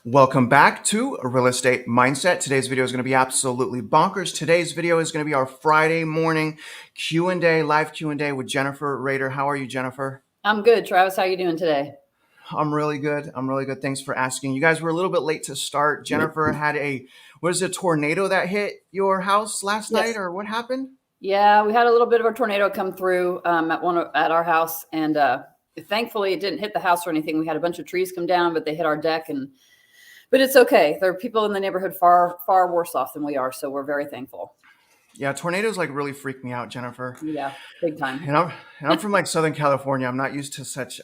Welcome back to Real Estate Mindset. Today's video is going to be absolutely bonkers. Today's video is going to be our Friday morning Q&A, live Q&A with Jennifer Rader. How are you, Jennifer? I'm good. Travis, how you doing today? I'm really good. Thanks for asking. You guys were a little bit late to start. Jennifer had a tornado that hit your house last night, Yes. or what happened? Yeah, we had a little bit of a tornado come through at our house, and thankfully it didn't hit the house or anything. We had a bunch of trees come down, but they hit our deck, but it's okay. There are people in the neighborhood far worse off than we are, so we're very thankful. Yeah, tornadoes like really freak me out, Jennifer. Yeah, big time. And I'm from like Southern California. I'm not used to such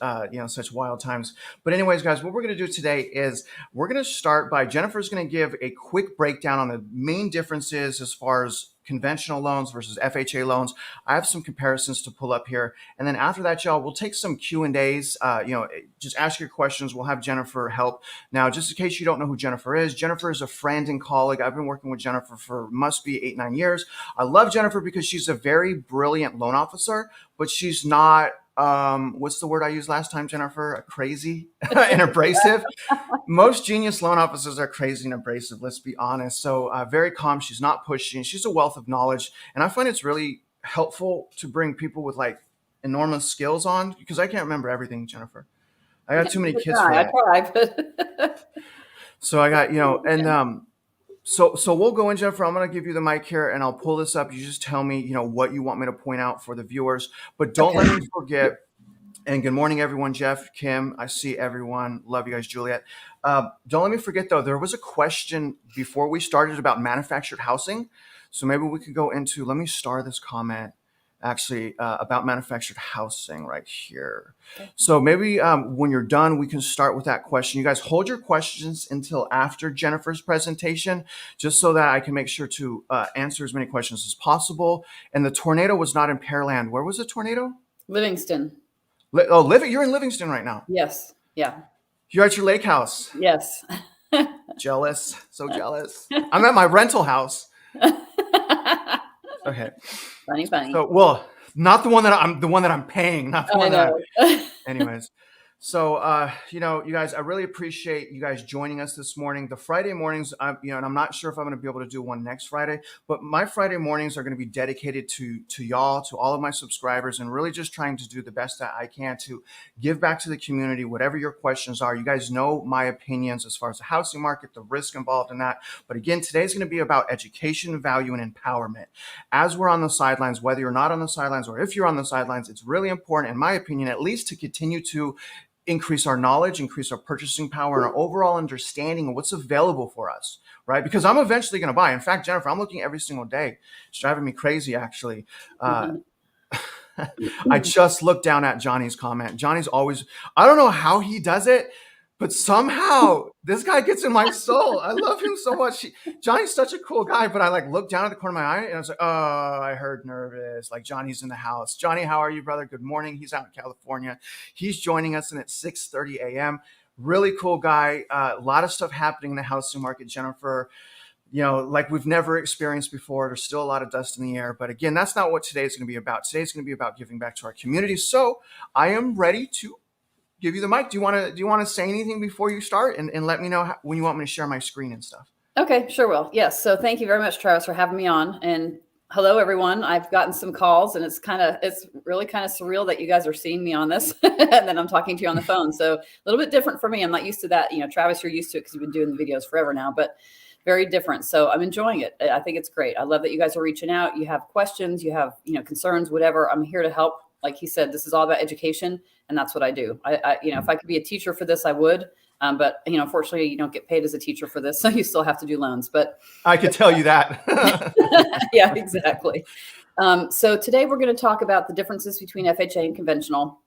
such wild times. But anyways, guys, what we're going to do today is we're going to start by Jennifer's going to give a quick breakdown on the main differences as far as conventional loans versus FHA loans. I have some comparisons to pull up here, and then after that, y'all, we'll take some Q&As. Just ask your questions. We'll have Jennifer help. Now, just in case you don't know who Jennifer is a friend and colleague. I've been working with Jennifer for must be 8-9 years. I love Jennifer because she's a very brilliant loan officer, but she's not, what's the word I used last time, Jennifer? Crazy and abrasive. Most genius loan officers are crazy and abrasive, let's be honest. So very calm. She's not pushy, and she's a wealth of knowledge. And I find it's really helpful to bring people with like enormous skills on, because I can't remember everything, Jennifer. I got too many kids for that. I try, but So I got, So we'll go in, Jennifer. I'm going to give you the mic here, and I'll pull this up. You just tell me, what you want me to point out for the viewers. But don't let me forget. And good morning, everyone. Jeff, Kim, I see everyone. Love you guys, Juliet. Don't let me forget, though, there was a question before we started about manufactured housing. So maybe we could go into, let me star this comment, actually, about manufactured housing right here. Okay. So maybe when you're done, we can start with that question. You guys hold your questions until after Jennifer's presentation, just so that I can make sure to answer as many questions as possible. And the tornado was not in Pearland. Where was the tornado? Livingston. You're in Livingston right now. Yes. Yeah. You're at your lake house. Yes. Jealous. So jealous. I'm at my rental house. Okay. Funny. So, well, not the one that I'm paying, not the one that anyways. So, you guys, I really appreciate you guys joining us this morning. The Friday mornings, and I'm not sure if I'm going to be able to do one next Friday, but my Friday mornings are going to be dedicated to y'all, to all of my subscribers, and really just trying to do the best that I can to give back to the community, whatever your questions are. You guys know my opinions as far as the housing market, the risk involved in that. But again, today's going to be about education, value, and empowerment. As we're on the sidelines, whether you're not on the sidelines or if you're on the sidelines, it's really important, in my opinion, at least to continue to increase our knowledge, increase our purchasing power, and our overall understanding of what's available for us, right? Because I'm eventually going to buy. In fact, Jennifer, I'm looking every single day. It's driving me crazy, actually. I just looked down at Johnny's comment. Johnny's always, I don't know how he does it, but somehow this guy gets in my soul. I love him so much. Johnny's such a cool guy, but I looked down at the corner of my eye and I was like, oh, I heard nervous. Like Johnny's in the house. Johnny, how are you, brother? Good morning. He's out in California. He's joining us at 6:30 a.m. Really cool guy. A lot of stuff happening in the housing market, Jennifer. Like we've never experienced before. There's still a lot of dust in the air. But again, that's not what today's going to be about. Today's going to be about giving back to our community. So I am ready to give you the mic. Do you want to say anything before you start, and let me know when you want me to share my screen and stuff? Okay, sure will. Yes. So thank you very much, Travis, for having me on. And hello, everyone. I've gotten some calls, and it's really kind of surreal that you guys are seeing me on this and then I'm talking to you on the phone. So a little bit different for me. I'm not used to that. Travis, you're used to it because you've been doing the videos forever now, but very different. So I'm enjoying it. I think it's great. I love that you guys are reaching out. You have questions, you have, concerns, whatever. I'm here to help. Like he said, this is all about education, and that's what I do. If I could be a teacher for this, I would. But unfortunately, you don't get paid as a teacher for this, so you still have to do loans. But I could tell you that. Yeah, exactly. So today we're going to talk about the differences between FHA and conventional.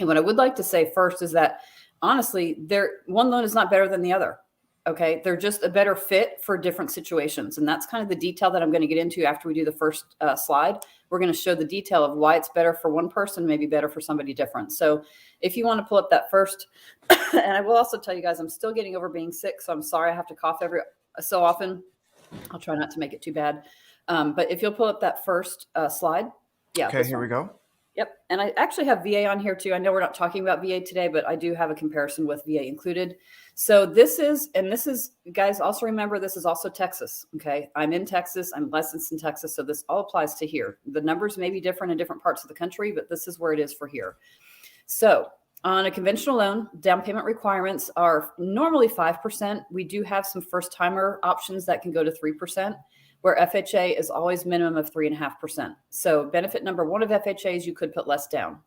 And what I would like to say first is that honestly, one loan is not better than the other. Okay, they're just a better fit for different situations. And that's kind of the detail that I'm going to get into after we do the first slide. We're going to show the detail of why it's better for one person, maybe better for somebody different. So if you want to pull up that first, and I will also tell you guys, I'm still getting over being sick. So I'm sorry I have to cough every so often. I'll try not to make it too bad. But if you'll pull up that first slide. Yeah. Okay, here we go. Yep. And I actually have VA on here too. I know we're not talking about VA today, but I do have a comparison with VA included. So this is, guys, also remember, this is also Texas. Okay. I'm in Texas. I'm licensed in Texas. So this all applies to here. The numbers may be different in different parts of the country, but this is where it is for here. So on a conventional loan, down payment requirements are normally 5%. We do have some first timer options that can go to 3%, where FHA is always minimum of 3.5%. So benefit number one of FHA is you could put less down.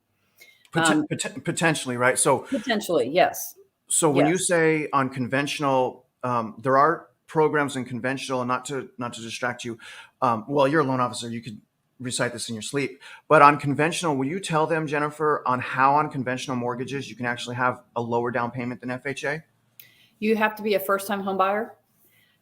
Potentially, right? So Potentially, yes. So when you Yes. say on conventional, there are programs in conventional, and not to distract you. Well, you're a loan officer; you could recite this in your sleep. But on conventional, will you tell them, Jennifer, on how on conventional mortgages you can actually have a lower down payment than FHA? You have to be a first-time home buyer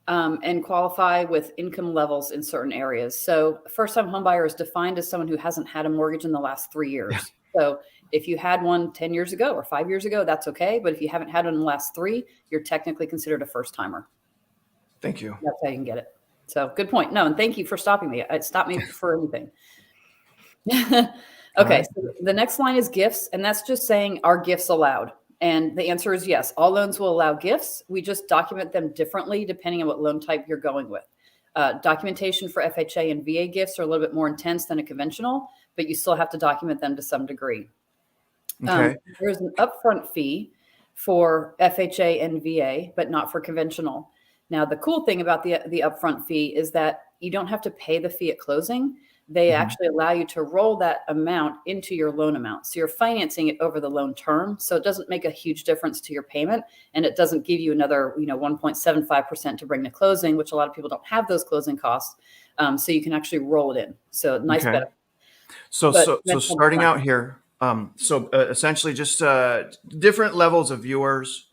and qualify with income levels in certain areas. So first-time home buyer is defined as someone who hasn't had a mortgage in the last 3 Yeah. years. So if you had one 10 years ago or 5 years ago, that's okay. But if you haven't had one in the last 3, you're technically considered a first-timer. Thank you. That's how you can get it. So good point. No, and thank you for stopping me. It stopped me for anything. Okay, Right. so the next line is gifts, and that's just saying, are gifts allowed? And the answer is yes. All loans will allow gifts. We just document them differently depending on what loan type you're going with. Documentation for FHA and VA gifts are a little bit more intense than a conventional, but you still have to document them to some degree. Okay. There's an upfront fee for FHA and VA, but not for conventional. Now, the cool thing about the upfront fee is that you don't have to pay the fee at closing. They Mhm. actually allow you to roll that amount into your loan amount. So you're financing it over the loan term. So it doesn't make a huge difference to your payment. And it doesn't give you another, 1.75% to bring to closing, which a lot of people don't have those closing costs. So you can actually roll it in. So nice Okay. benefit. So But starting out here, essentially just different levels of viewers.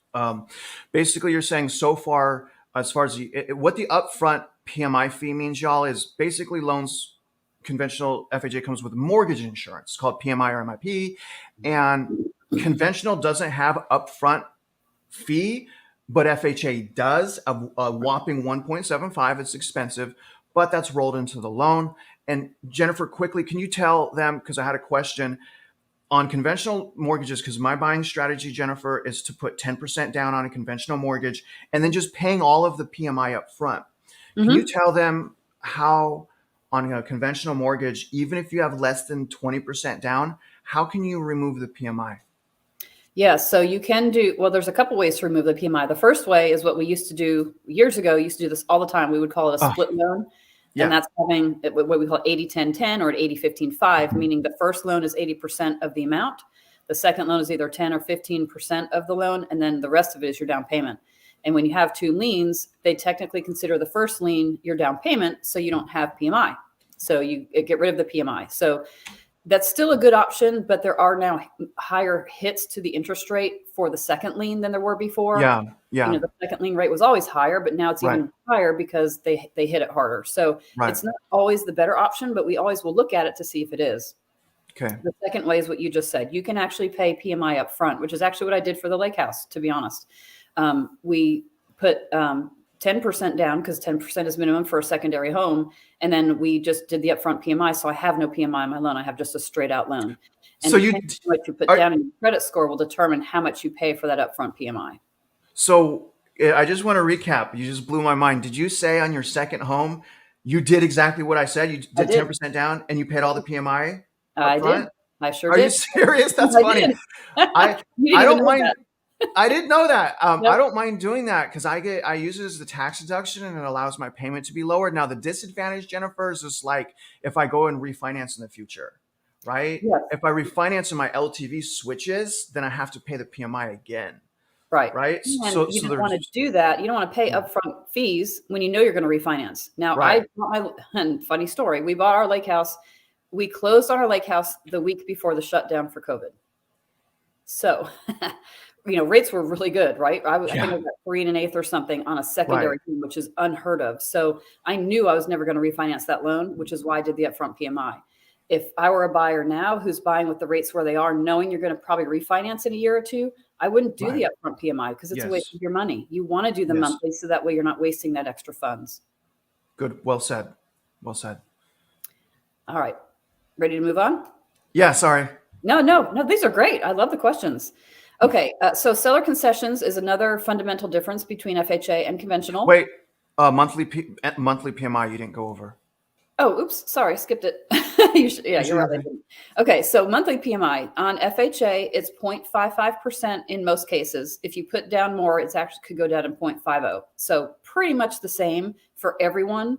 Basically, you're saying so far, as far as what the upfront PMI fee means, y'all, is basically loans. Conventional FHA comes with mortgage insurance called PMI or MIP, and conventional doesn't have upfront fee, but FHA does a whopping 1.75. It's expensive, but that's rolled into the loan. And Jennifer, quickly, can you tell them, because I had a question on conventional mortgages, because my buying strategy, Jennifer, is to put 10% down on a conventional mortgage and then just paying all of the PMI up front. Can you tell them how on a conventional mortgage, even if you have less than 20% down, how can you remove the PMI? Yeah, so you can do, well, there's a couple ways to remove the PMI. The first way is what we used to do years ago. Used to do this all the time. We would call it a Oh, split loan. And yeah, that's having what we call 80-10-10 or an 80-15-5, meaning the first loan is 80% of the amount. The second loan is either 10 or 15% of the loan, and then the rest of it is your down payment. And when you have two liens, they technically consider the first lien your down payment, so you don't have PMI. So you get rid of the PMI. So that's still a good option, but there are now higher hits to the interest rate for the second lien than there were before. yeah, The second lien rate was always higher, but now it's right, even higher because they hit it harder. So right. it's not always the better option, but we always will look at it to see if it is. Okay. The second way is what you just said. You can actually pay PMI up front, which is actually what I did for the lake house, to be honest. We put 10% down because 10% is minimum for a secondary home. And then we just did the upfront PMI. So I have no PMI in my loan. I have just a straight out loan. And So you depending on what you put are, down in your credit score will determine how much you pay for that upfront PMI. so I just want to recap. You just blew my mind. Did you say on your second home, you did exactly what I said? You I did did. 10% down and you paid all the PMI up I did. front? I sure Are you did. serious? That's I funny. did. I You didn't I even don't know mind. that. I didn't know that. I Yep. don't mind doing that because I use it as the tax deduction and it allows my payment to be lowered. Now the disadvantage, Jennifer, is just like if I go and refinance in the future, right? Yes. If I refinance and my LTV switches, then I have to pay the PMI again, Right. right? And you So don't want to there's do that. You don't want to pay upfront fees when you know you're going to refinance. Now, right. and funny story, we bought our lake house. We closed on our lake house the week before the shutdown for COVID. So, rates were really good, right? I think I Yeah, got 3 1/8 or something on a right. secondary home, which is unheard of. So I knew I was never going to refinance that loan, which is why I did the upfront PMI. If I were a buyer now who's buying with the rates where they are, knowing you're going to probably refinance in a year or two, I wouldn't do Right. the upfront PMI because it's a waste Yes. of your money. You want to do the Yes. monthly so that way you're not wasting that extra funds. Good. Well said. Well said. All right. Ready to move on? Yeah, sorry. No, these are great. I love the questions. Okay, so seller concessions is another fundamental difference between FHA and conventional. Wait, monthly PMI you didn't go over. Oh, oops, sorry, skipped it. Yeah, you're right. I Okay. didn't. Okay, so monthly PMI on FHA, it's 0.55% in most cases. If you put down more, it's actually could go down to 0.50. So pretty much the same for everyone.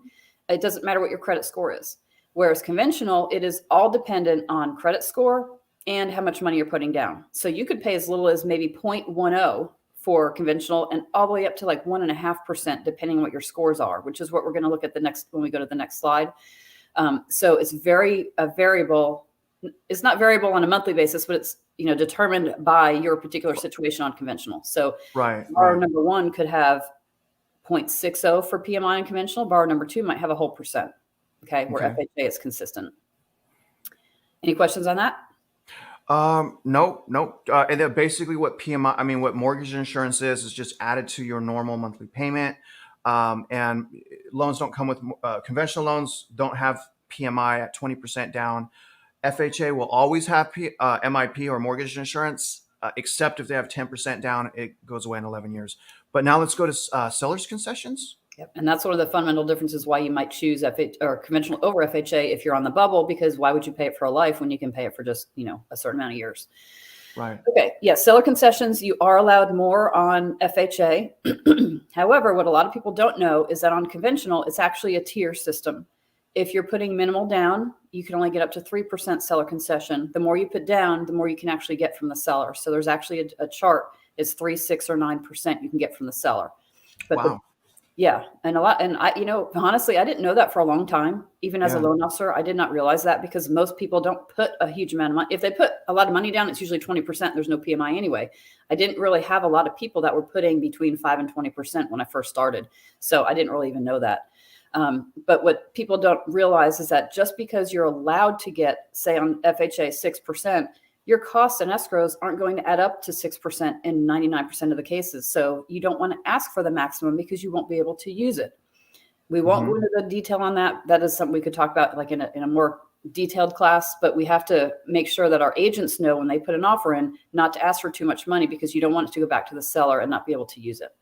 It doesn't matter what your credit score is. Whereas conventional, it is all dependent on credit score and how much money you're putting down. So you could pay as little as maybe 0.10 for conventional and all the way up to like 1.5%, depending on what your scores are, which is what we're going to look at the next when we go to the next slide. So it's very a variable. It's not variable on a monthly basis, but it's determined by your particular situation on conventional. So Right, borrower right. number one could have 0.60 for PMI and conventional. Borrower number two might have a whole percent. Okay, where Okay. FHA is consistent. Any questions on that? No, no. And then basically what PMI, I mean, what mortgage insurance is just added to your normal monthly payment. And loans don't come with, conventional loans don't have PMI at 20% down. FHA will always have MIP or mortgage insurance, except if they have 10% down, it goes away in 11 years. But now let's go to seller's concessions. Yep. And that's one of the fundamental differences why you might choose FHA or conventional over FHA if you're on the bubble, because why would you pay it for a life when you can pay it for just, a certain amount of years? Right. Okay. Yeah. Seller concessions, you are allowed more on FHA. However, what a lot of people don't know is that on conventional, it's actually a tier system. If you're putting minimal down, you can only get up to 3% seller concession. The more you put down, the more you can actually get from the seller. So there's actually a chart. It's 3, 6, or 9% you can get from the seller. But Wow. yeah, and a lot, and honestly, I didn't know that for a long time. Even as a Yeah. loan officer, I did not realize that because most people don't put a huge amount of money. If they put a lot of money down, it's usually 20%. There's no PMI anyway. I didn't really have a lot of people that were putting between 5 and 20% when I first started, so I didn't really even know that. But what people don't realize is that just because you're allowed to get, say, on FHA 6%, your costs and escrows aren't going to add up to 6% in 99% of the cases. So you don't want to ask for the maximum because you won't be able to use it. We won't go Hmm. into the detail on that. That is something we could talk about like in a more detailed class, but we have to make sure that our agents know when they put an offer in not to ask for too much money because you don't want it to go back to the seller and not be able to use it.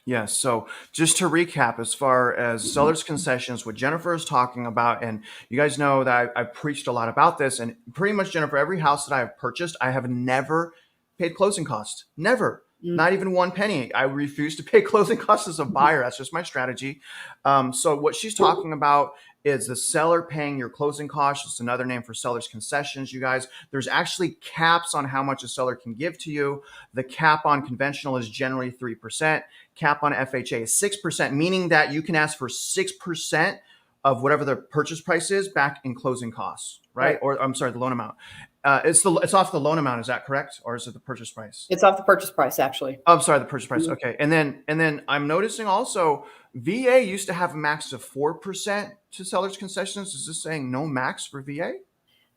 Yes. So just to recap, as far as seller's concessions, what Jennifer is talking about, and you guys know that I've preached a lot about this, and pretty much, Jennifer, every house that I have purchased, I have never paid closing costs. Never. Mm. Not even one penny. I refuse to pay closing costs as a buyer. That's just my strategy. So what she's talking about is the seller paying your closing costs. It's another name for seller's concessions, you guys. There's actually caps on how much a seller can give to you. The cap on conventional is generally 3%. Cap on FHA is 6%, meaning that you can ask for 6% of whatever the purchase price is back in closing costs, right? Right. Or I'm sorry, the loan amount. It's off the loan amount. Is that correct, or is it the purchase price? It's off the purchase price, actually. Oh, I'm sorry, the purchase price. Mhm. Okay, and then I'm noticing also VA used to have a max of 4% to sellers concessions. Is this saying no max for VA?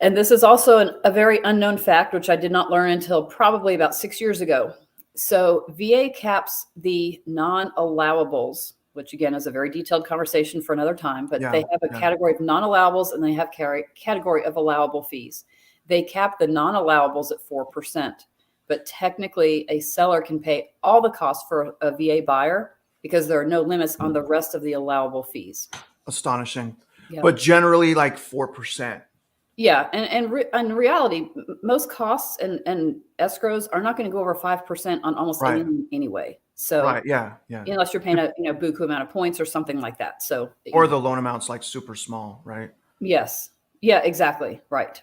And this is also a very unknown fact, which I did not learn until probably about 6 years ago. So VA caps the non-allowables, which again is a very detailed conversation for another time, but Yeah, they have a yeah. category of non-allowables and they have category of allowable fees. They cap the non-allowables at 4%, but technically a seller can pay all the costs for a VA buyer because there are no limits on the rest of the allowable fees. Astonishing. Yeah. But generally like 4%. Yeah, and in reality, most costs and escrows are not going to go over 5% on almost Right. anything anyway. So Right. Yeah. Yeah. unless you're paying a buku amount of points or something like that. So Or the loan amount's like super small, right? yes, yeah, exactly, right.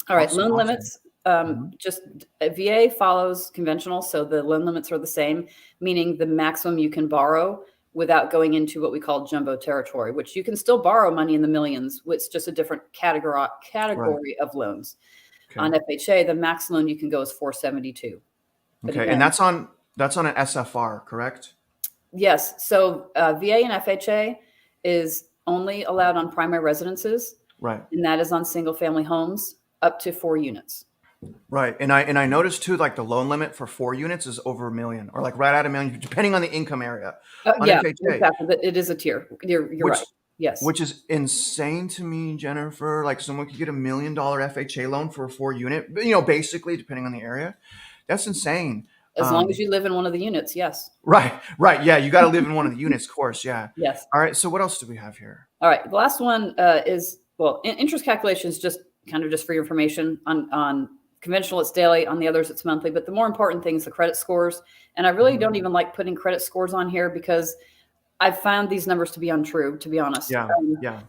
All right, Awesome. loan Awesome. limits. Mhm. Just VA follows conventional, so the loan limits are the same, meaning the maximum you can borrow without going into what we call jumbo territory, which you can still borrow money in the millions. It's just a different Right. category of loans. On Okay. FHA, the max loan you can go is 472. But Okay. And again, that's on an SFR, correct? yes. So VA and FHA is only allowed on primary residences, Right. and that is on single family homes up to 4 units. Right. And I noticed too, like the loan limit for 4 units is over a million, or like right at a million, depending on the income area on Yeah, FHA, exactly. It is a tier. You're which right. Yes. which is insane to me, Jennifer. Like someone could get $1 million FHA loan for a 4 unit, basically depending on the area. That's insane. As long as you live in one of the units, yes. Right. Yeah, you got to live in one of the units, of course. Yeah. Yes. All right. So what else do we have here? All right. The last one is, well, interest calculations, just kind of just for your information. On conventional, it's daily. On the others, it's monthly. But the more important thing is the credit scores. And I really don't even like putting credit scores on here because I've found these numbers to be untrue, to be honest. Yeah. Yeah.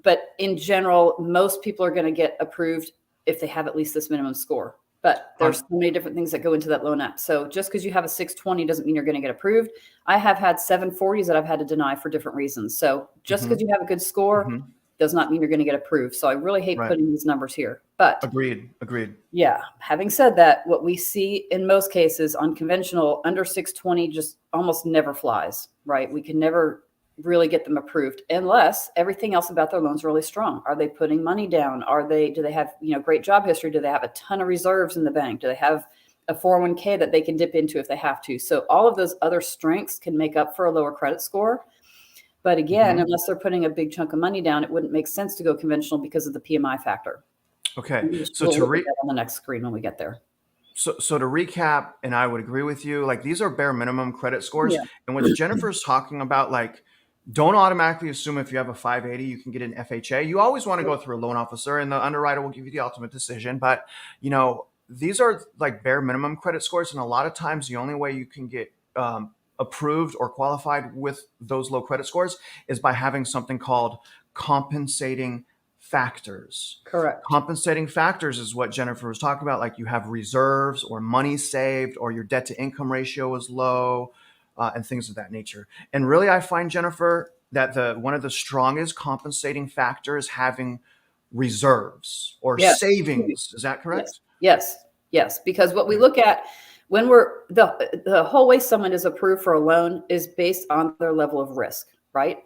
But in general, most people are going to get approved if they have at least this minimum score. But there's so many different things that go into that loan app. So just because you have a 620 doesn't mean you're going to get approved. I have had 740s that I've had to deny for different reasons. So just because you have a good score does not mean you're going to get approved. So I really hate putting these numbers here. But agreed. Yeah. Having said that, what we see in most cases on conventional under 620 just almost never flies, right? We can never really get them approved unless everything else about their loans really strong. Are they putting money down? Do they have, great job history? Do they have a ton of reserves in the bank? Do they have a 401k that they can dip into if they have to? So all of those other strengths can make up for a lower credit score. But again, unless they're putting a big chunk of money down, it wouldn't make sense to go conventional because of the PMI factor. Okay. So we'll look at that on the next screen when we get there. So to recap, and I would agree with you, like these are bare minimum credit scores. Yeah. And what Jennifer's talking about, like, don't automatically assume if you have a 580, you can get an FHA. You always want to go through a loan officer and the underwriter will give you the ultimate decision. But, these are like bare minimum credit scores. And a lot of times the only way you can get approved or qualified with those low credit scores is by having something called compensating factors. Correct. Compensating factors is what Jennifer was talking about. Like you have reserves or money saved or your debt to income ratio is low. And things of that nature. And really, I find, Jennifer, that one of the strongest compensating factors having reserves or savings. Is that correct? Yes. Because what we look at when we're the whole way someone is approved for a loan is based on their level of risk, right?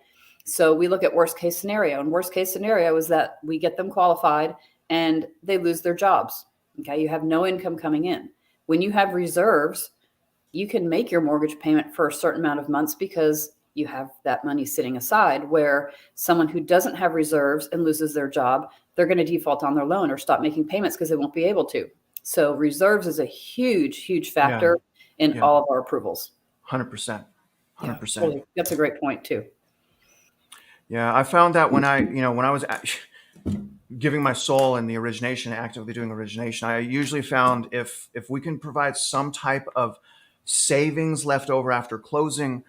So we look at worst case scenario, and worst case scenario is that we get them qualified and they lose their jobs. Okay, you have no income coming in. When you have reserves, you can make your mortgage payment for a certain amount of months because you have that money sitting aside, where someone who doesn't have reserves and loses their job, they're going to default on their loan or stop making payments because they won't be able to. So reserves is a huge factor in all of our approvals. 100%. 100%. Really, that's a great point too. Yeah, I found that when I was giving my soul in the origination, actively doing origination, I usually found if we can provide some type of savings left over after closing,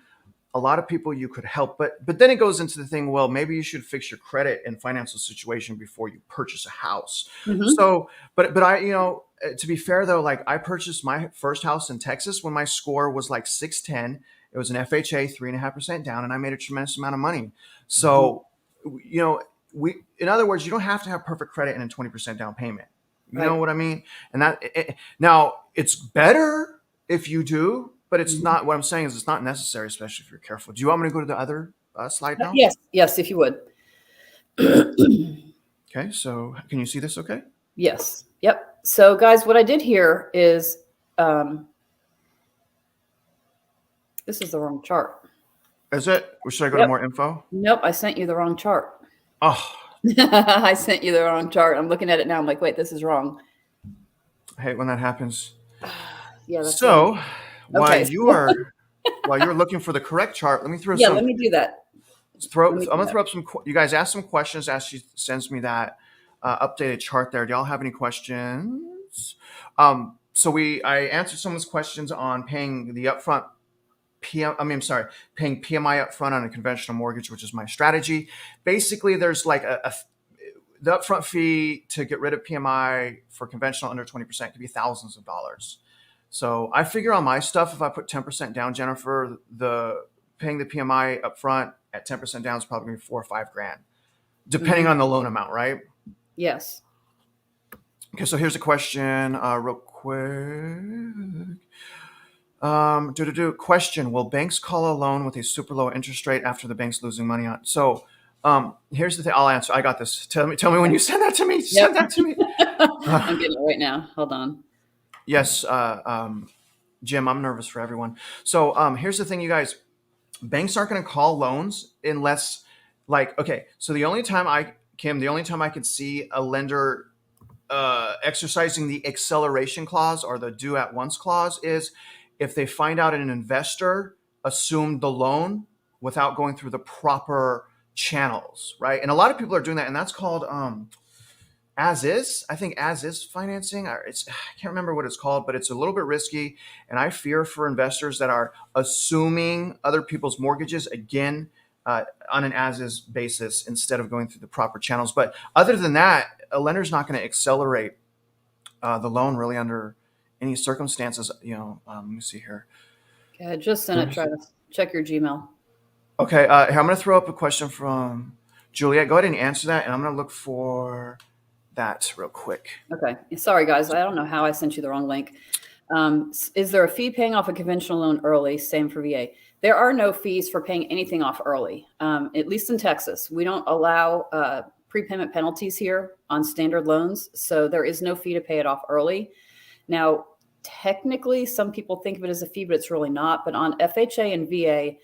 a lot of people you could help. But then it goes into the thing, well, maybe you should fix your credit and financial situation before you purchase a house. So, but I, to be fair though, like I purchased my first house in Texas when my score was like 610. It was an FHA, 3.5% down, and I made a tremendous amount of money. So, in other words, you don't have to have perfect credit and a 20% down payment. You know what I mean? And now it's better if you do, but it's not. What I'm saying is it's not necessary, especially if you're careful. Do you want me to go to the other slide now? Yes, if you would. Okay, so can you see this okay? Yes. Yep. So guys, what I did here is, this is the wrong chart. Is it? Or should I go to more info? Nope, I sent you the wrong chart. Oh. I sent you the wrong chart. I'm looking at it now. I'm like, wait, this is wrong. I hate when that happens. Yeah. So while you're looking for the correct chart, let me throw some. Let me do that. I'm gonna throw up some. You guys ask some questions as she sends me that updated chart there. Do y'all have any questions? I answered someone's questions on paying the upfront paying PMI upfront on a conventional mortgage, which is my strategy. Basically, there's like the upfront fee to get rid of PMI for conventional under 20% could be thousands of dollars. So I figure on my stuff, if I put 10% down, Jennifer, paying the PMI upfront at 10% down is probably going to be $4,000 or $5,000, depending on the loan amount, right? Yes. Okay, so here's a question, real quick. Question: will banks call a loan with a super low interest rate after the bank's losing money on? So here's the thing. I'll answer. I got this. Tell me when you send that to me. Send that to me. I'm getting it right now. Hold on. Yes, Jim, I'm nervous for everyone. So here's the thing, you guys. Banks aren't going to call loans unless, so the only time I could see a lender exercising the acceleration clause or the due at once clause is if they find out an investor assumed the loan without going through the proper channels, right? And a lot of people are doing that, and that's called as is. I think as is financing. I can't remember what it's called, but it's a little bit risky, and I fear for investors that are assuming other people's mortgages again. On an as-is basis instead of going through the proper channels. But other than that, a lender's not going to accelerate the loan really under any circumstances. Let me see here. Okay, I just sent it. Try to check your Gmail. Okay, here, I'm going to throw up a question from Juliet. Go ahead and answer that, and I'm going to look for that real quick. Okay, sorry guys, I don't know how I sent you the wrong link. Is there a fee paying off a conventional loan early? Same for VA. There are no fees for paying anything off early, at least in Texas. We don't allow prepayment penalties here on standard loans, so there is no fee to pay it off early. Now, technically, some people think of it as a fee, but it's really not. But on FHA and VA,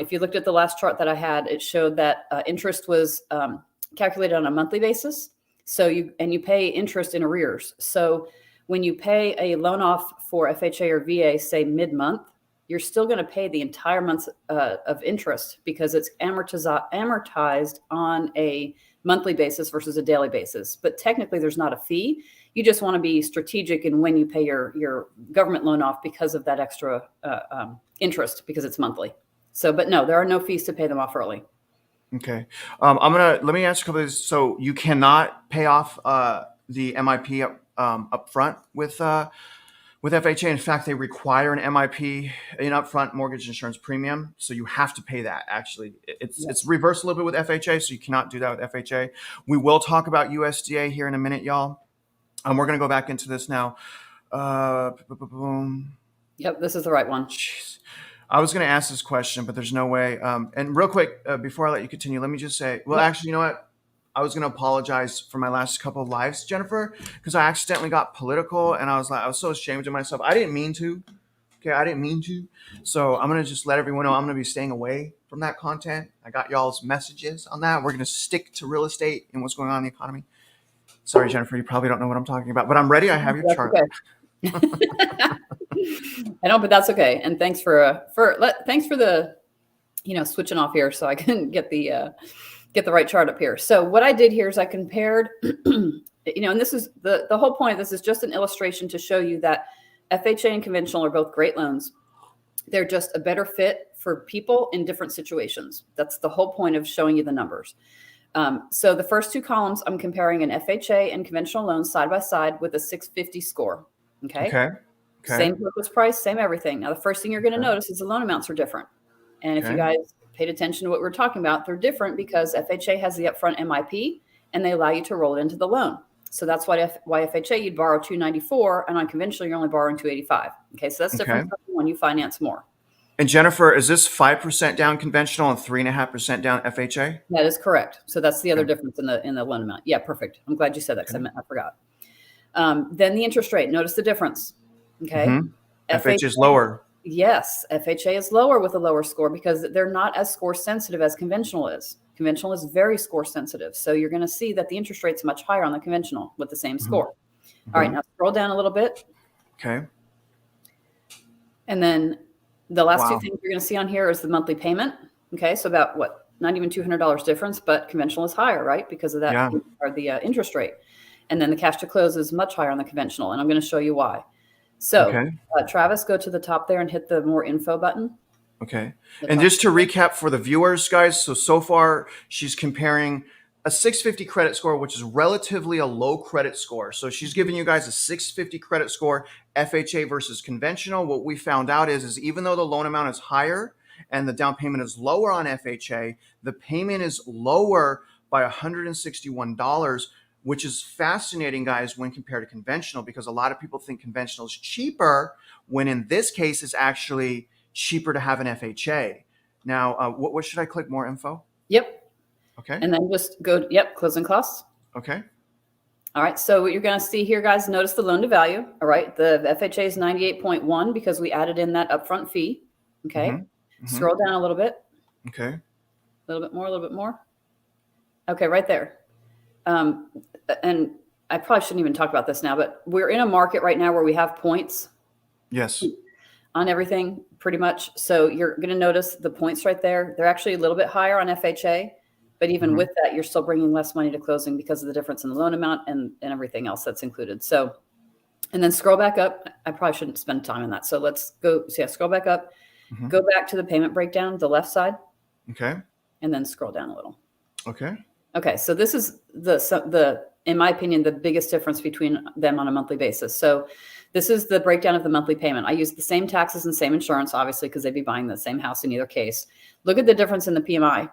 if you looked at the last chart that I had, it showed that interest was calculated on a monthly basis. So you pay interest in arrears. So when you pay a loan off for FHA or VA, say mid-month, you're still going to pay the entire month of interest because it's amortized on a monthly basis versus a daily basis. But technically, there's not a fee. You just want to be strategic in when you pay your government loan off because of that extra interest because it's monthly. So, but no, there are no fees to pay them off early. Okay. Let me ask a couple of these. So you cannot pay off the MIP up front with FHA. In fact, they require an MIP, an upfront mortgage insurance premium. So you have to pay that. Actually, it's reversed a little bit with FHA. So you cannot do that with FHA. We will talk about USDA here in a minute, y'all. We're going to go back into this now. Yep, this is the right one. Jeez. I was going to ask this question, but there's no way. And real quick, before I let you continue, let me just say, well, actually, you know what? I was going to apologize for my last couple of lives, Jennifer, because I accidentally got political, and I was so ashamed of myself. I didn't mean to. Okay, I didn't mean to. So I'm going to just let everyone know I'm going to be staying away from that content. I got y'all's messages on that. We're going to stick to real estate and what's going on in the economy. Sorry, Jennifer, you probably don't know what I'm talking about, but I'm ready. I have your chart. Okay. I know, but that's okay. And thanks for the, switching off here so I can get the right chart up here. So what I did here is I compared, and this is the whole point. This is just an illustration to show you that FHA and conventional are both great loans. They're just a better fit for people in different situations. That's the whole point of showing you the numbers. So the first two columns, I'm comparing an FHA and conventional loan side by side with a 650 score. Okay. Same purchase price, same everything. Now, the first thing you're going to notice is the loan amounts are different. And if you guys paid attention to what we're talking about, they're different because FHA has the upfront MIP and they allow you to roll it into the loan. So that's why FHA you'd borrow $294, and on conventional you're only borrowing $285. Okay, so that's different when you finance more. And Jennifer, is this 5% down conventional and 3.5% down FHA? That is correct. So that's the other difference in the loan amount. Yeah, perfect. I'm glad you said that because I forgot. Then the interest rate. Notice the difference. Okay. Mm-hmm. FHA is lower. Yes, FHA is lower with a lower score because they're not as score sensitive as conventional is. Conventional is very score sensitive. So you're going to see that the interest rate's much higher on the conventional with the same score. All right, now scroll down a little bit. Okay. And then the last two things you're going to see on here is the monthly payment. Okay, so about not even $200 difference, but conventional is higher, right? Because of that, or the interest rate. And then the cash to close is much higher on the conventional, and I'm going to show you why. So, Travis, go to the top there and hit the more info button. Okay. And just to recap for the viewers, guys, so far she's comparing a 650 credit score, which is relatively a low credit score. So she's giving you guys a 650 credit score, FHA versus conventional. What we found out is even though the loan amount is higher and the down payment is lower on FHA, the payment is lower by $161, which is fascinating, guys, when compared to conventional, because a lot of people think conventional is cheaper, when in this case it's actually cheaper to have an FHA. Now, what should I click? More info? Yep. Okay. And then just go, closing costs. Okay. All right. So what you're going to see here, guys, notice the loan to value. All right. The FHA is 98.1 because we added in that upfront fee. Okay. Mm-hmm. Scroll down a little bit. Okay. A little bit more. Okay. Right there. And I probably shouldn't even talk about this now, but we're in a market right now where we have points Yes. on everything pretty much. So you're going to notice the points right there. They're actually a little bit higher on FHA, but even with that, you're still bringing less money to closing because of the difference in the loan amount and everything else that's included. So, and then scroll back up. I probably shouldn't spend time on that. So let's go. So yeah, scroll back up, go back to the payment breakdown, the left side, Okay. and then scroll down a little. Okay. Okay. So this is in my opinion, the biggest difference between them on a monthly basis. So this is the breakdown of the monthly payment. I use the same taxes and same insurance, obviously, because they'd be buying the same house in either case. Look at the difference in the PMI.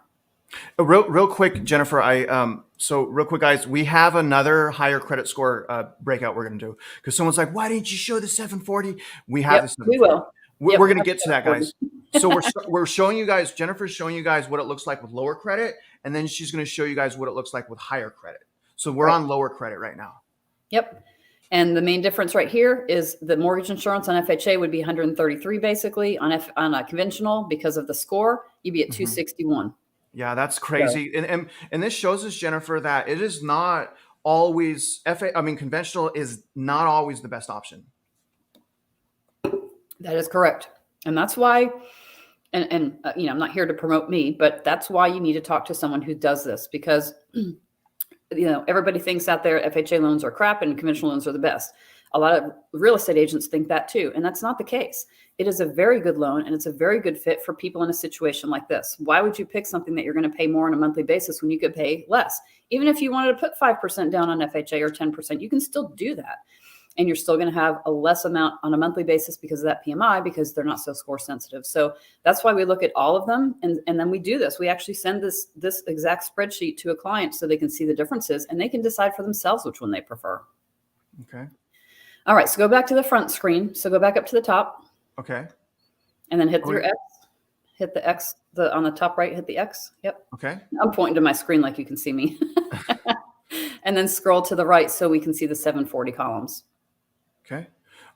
Real quick, Jennifer. So real quick, guys. We have another higher credit score breakout we're going to do because someone's like, "Why didn't you show the 740?" We have the 740. We will. We're going to get to that, guys. So we're showing you guys. Jennifer's showing you guys what it looks like with lower credit, and then she's going to show you guys what it looks like with higher credit. So we're on lower credit right now. Yep. And the main difference right here is the mortgage insurance on FHA would be 133 basically on a conventional because of the score. You'd be at 261. Yeah, that's crazy. And this shows us, Jennifer, that it is not always conventional is not always the best option. That is correct. And that's why, I'm not here to promote me, but that's why you need to talk to someone who does this because, everybody thinks out there FHA loans are crap and conventional loans are the best. A lot of real estate agents think that too. And that's not the case. It is a very good loan and it's a very good fit for people in a situation like this. Why would you pick something that you're going to pay more on a monthly basis when you could pay less? Even if you wanted to put 5% down on FHA or 10%, you can still do that. And you're still going to have a less amount on a monthly basis because of that PMI, because they're not so score sensitive. So that's why we look at all of them. And then we do this. We actually send this exact spreadsheet to a client so they can see the differences and they can decide for themselves which one they prefer. Okay. All right. So go back to the front screen. So go back up to the top. Okay. And then hit your X. Hit the X on the top right. Hit the X. Yep. Okay. I'm pointing to my screen like you can see me. And then scroll to the right so we can see the 740 columns. Okay.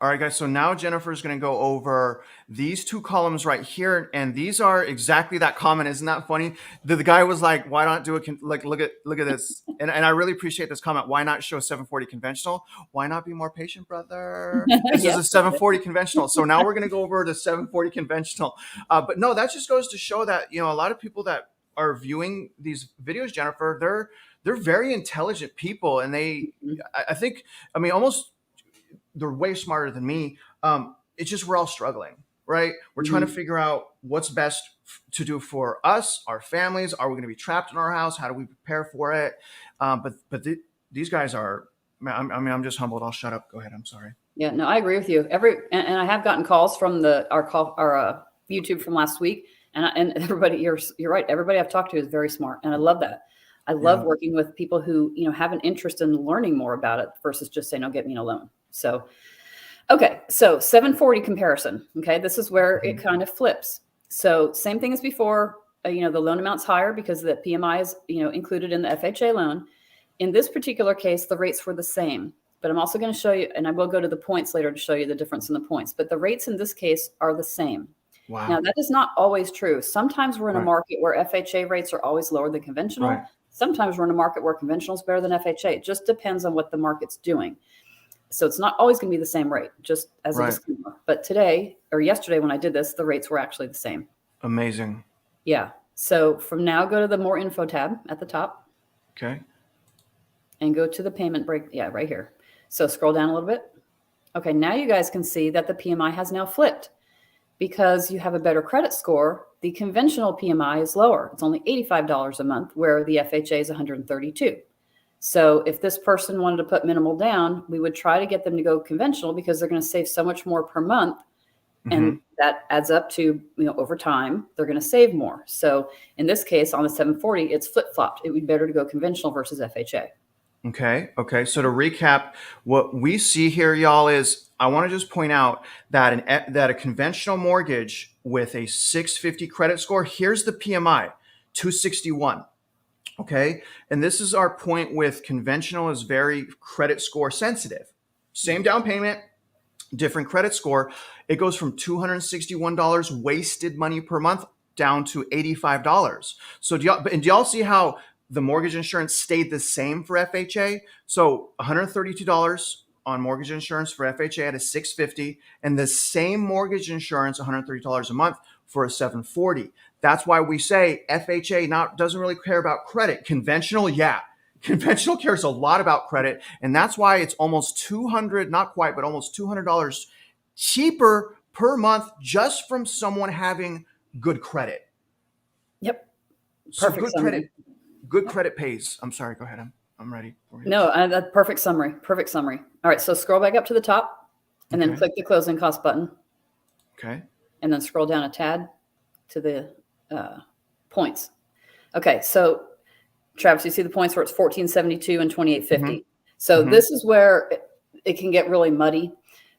All right, guys. So now Jennifer's going to go over these two columns right here. And these are exactly that comment. Isn't that funny? The guy was like, why not do it? Like, look at this. And I really appreciate this comment. Why not show 740 conventional? Why not be more patient, brother? This is a 740 conventional. So now we're going to go over the 740 conventional. But no, that just goes to show that, a lot of people that are viewing these videos, Jennifer, they're very intelligent people. And I think, almost, they're way smarter than me. It's just we're all struggling, right? We're trying to figure out what's best to do for us, our families. Are we going to be trapped in our house? How do we prepare for it? But these guys are. I'm just humbled. I'll shut up. Go ahead. I'm sorry. Yeah, no, I agree with you. And I have gotten calls from our YouTube from last week, and everybody, you're right. Everybody I've talked to is very smart, and I love that. I love working with people who have an interest in learning more about it versus just saying, "Oh, get me a loan." So, okay. So 740 comparison. Okay. This is where it kind of flips. So same thing as before, the loan amount's higher because the PMI is, included in the FHA loan. In this particular case, the rates were the same, but I'm also going to show you, and I will go to the points later to show you the difference in the points, but the rates in this case are the same. Wow. Now that is not always true. Sometimes we're in a market where FHA rates are always lower than conventional. Right. Sometimes we're in a market where conventional is better than FHA. It just depends on what the market's doing. So it's not always going to be the same rate, just as a disclaimer. But today or yesterday when I did this, the rates were actually the same. Amazing. Yeah. So from now, go to the more info tab at the top. Okay. And go to the payment break. Yeah, right here. So scroll down a little bit. Okay. Now you guys can see that the PMI has now flipped because you have a better credit score. The conventional PMI is lower. It's only $85 a month, where the FHA is $132. So if this person wanted to put minimal down, we would try to get them to go conventional because they're going to save so much more per month. And that adds up to, over time, they're going to save more. So in this case, on the 740, it's flip-flopped. It would be better to go conventional versus FHA. Okay. So to recap, what we see here, y'all, is I want to just point out that that a conventional mortgage with a 650 credit score, here's the PMI, 261. Okay. And this is our point with conventional is very credit score sensitive. Same down payment, different credit score. It goes from $261 wasted money per month down to $85. So do y'all see how the mortgage insurance stayed the same for FHA. So $132 on mortgage insurance for FHA at a 650, and the same mortgage insurance, $130 a month for a 740. That's why we say FHA doesn't really care about credit. Conventional, yeah. Conventional cares a lot about credit, and that's why it's almost 200, not quite, but almost $200 cheaper per month just from someone having good credit. Yep. So Perfect summary. Good credit pays. I'm sorry. Go ahead. I'm ready for you. No, that's perfect summary. Perfect summary. All right. So scroll back up to the top and then click the closing cost button. Okay. And then scroll down a tad to the points. Okay. So Travis, you see the points where it's 1472 and 2850. So this is where it can get really muddy.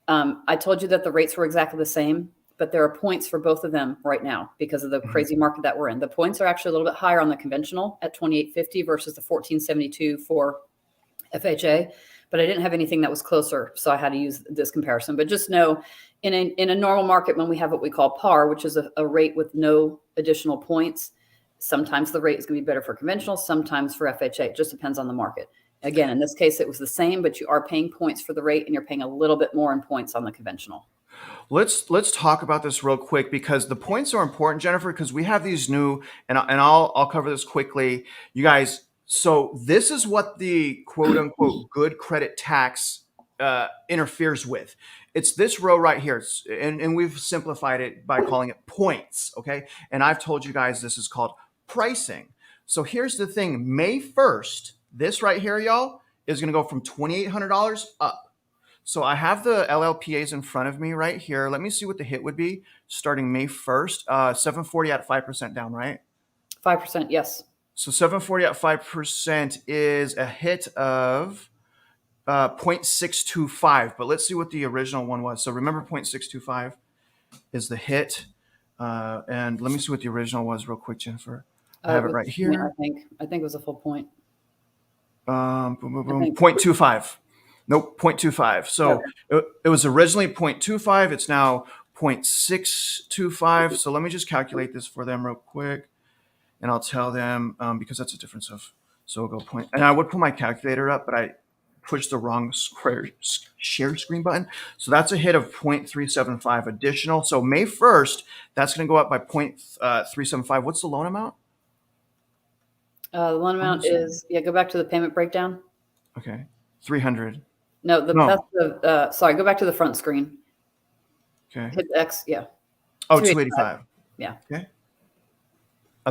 I told you that the rates were exactly the same, but there are points for both of them right now because of the crazy market that we're in. The points are actually a little bit higher on the conventional at 2850 versus the 1472 for FHA, but I didn't have anything that was closer, so I had to use this comparison. But just know, in a normal market, when we have what we call par, which is a rate with no additional points, sometimes the rate is going to be better for conventional, sometimes for FHA. It just depends on the market. Again, in this case, it was the same, but you are paying points for the rate, and you're paying a little bit more in points on the conventional. Let's talk about this real quick because the points are important, Jennifer, because we have these new, and I'll cover this quickly, you guys. So this is what the quote unquote good credit tax interferes with. It's this row right here, and we've simplified it by calling it points. Okay, and I've told you guys this is called pricing. So here's the thing: May 1st, this right here, y'all, is going to go from $2,800 up. So I have the LLPAs in front of me right here. Let me see what the hit would be starting May 1st. 740 at 5% down, right? 5%, yes. So 740 at 5% is a hit of 0.625. But let's see what the original one was. So remember 0.625 is the hit. And let me see what the original was real quick, Jennifer. I have it right here. I think it was a full point. Boom, boom, boom. 0.25. Nope, 0.25. So it was originally 0.25. It's now 0.625. So let me just calculate this for them real quick. And I'll tell them because that's a difference of, so we'll go point. And I would put my calculator up, but I pushed the wrong share screen button. So that's a hit of 0.375 additional. So May 1st, that's going to go up by 0.375. What's the loan amount? The loan amount is, go back to the payment breakdown. Okay, 300. No, that's the, sorry, go back to the front screen. Okay. Hit X, yeah. Oh, 285. Yeah. Okay.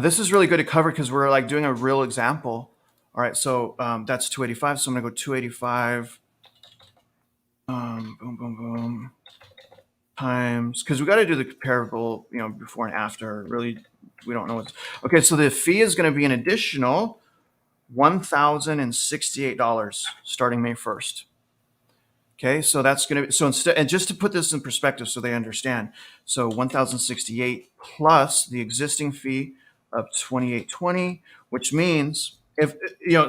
This is really good to cover because we're like doing a real example. All right, so that's 285. So I'm going to go 285. Boom, boom, boom. Times, because we got to do the comparable, before and after. Really, we don't know what's. Okay, so the fee is going to be an additional $1,068 starting May 1st. Okay, so that's going to be, so instead, and just to put this in perspective so they understand, so 1,068 plus the existing fee of 2,820, which means if,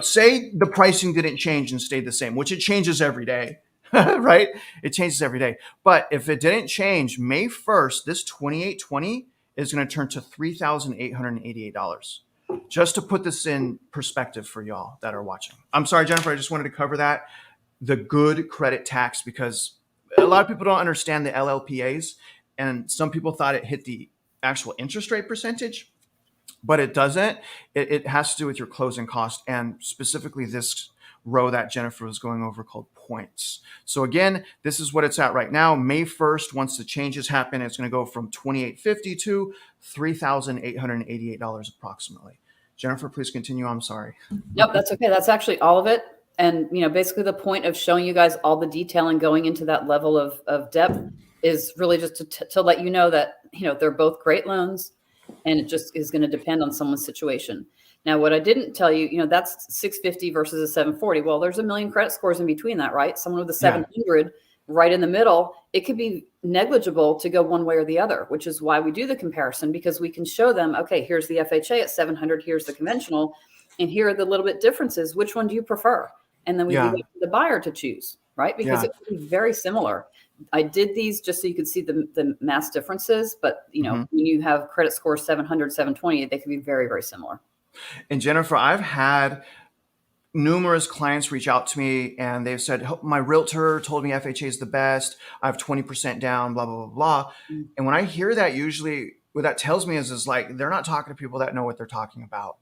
say the pricing didn't change and stayed the same, which it changes every day, right? It changes every day. But if it didn't change, May 1st, this 2,820 is going to turn to $3,888. Just to put this in perspective for y'all that are watching. I'm sorry, Jennifer, I just wanted to cover that. The good credit tax, because a lot of people don't understand the LLPAs, and some people thought it hit the actual interest rate percentage, but it doesn't. It has to do with your closing cost, and specifically this row that Jennifer was going over called points. So again, this is what it's at right now. May 1st, once the changes happen, it's going to go from $2,850 to $3,888 approximately. Jennifer, please continue. I'm sorry. Nope, that's okay. That's actually all of it. And, basically the point of showing you guys all the detail and going into that level of depth is really just to let you know that, they're both great loans, and it just is going to depend on someone's situation. Now, what I didn't tell you, that's 650 versus a 740. Well, there's a million credit scores in between that, right? Someone with a 700 right in the middle, it could be negligible to go one way or the other, which is why we do the comparison, because we can show them, okay, here's the FHA at 700, here's the conventional, and here are the little bit differences. Which one do you prefer? And then we leave it to the buyer to choose, right? Because it can be very similar. I did these just so you could see the mass differences, but when you have credit score 700, 720, they can be very, very similar. And Jennifer, I've had numerous clients reach out to me and they've said, "Oh, my realtor told me FHA is the best. I have 20% down, blah, blah, blah, blah." Mm. And when I hear that, usually what that tells me is like, they're not talking to people that know what they're talking about.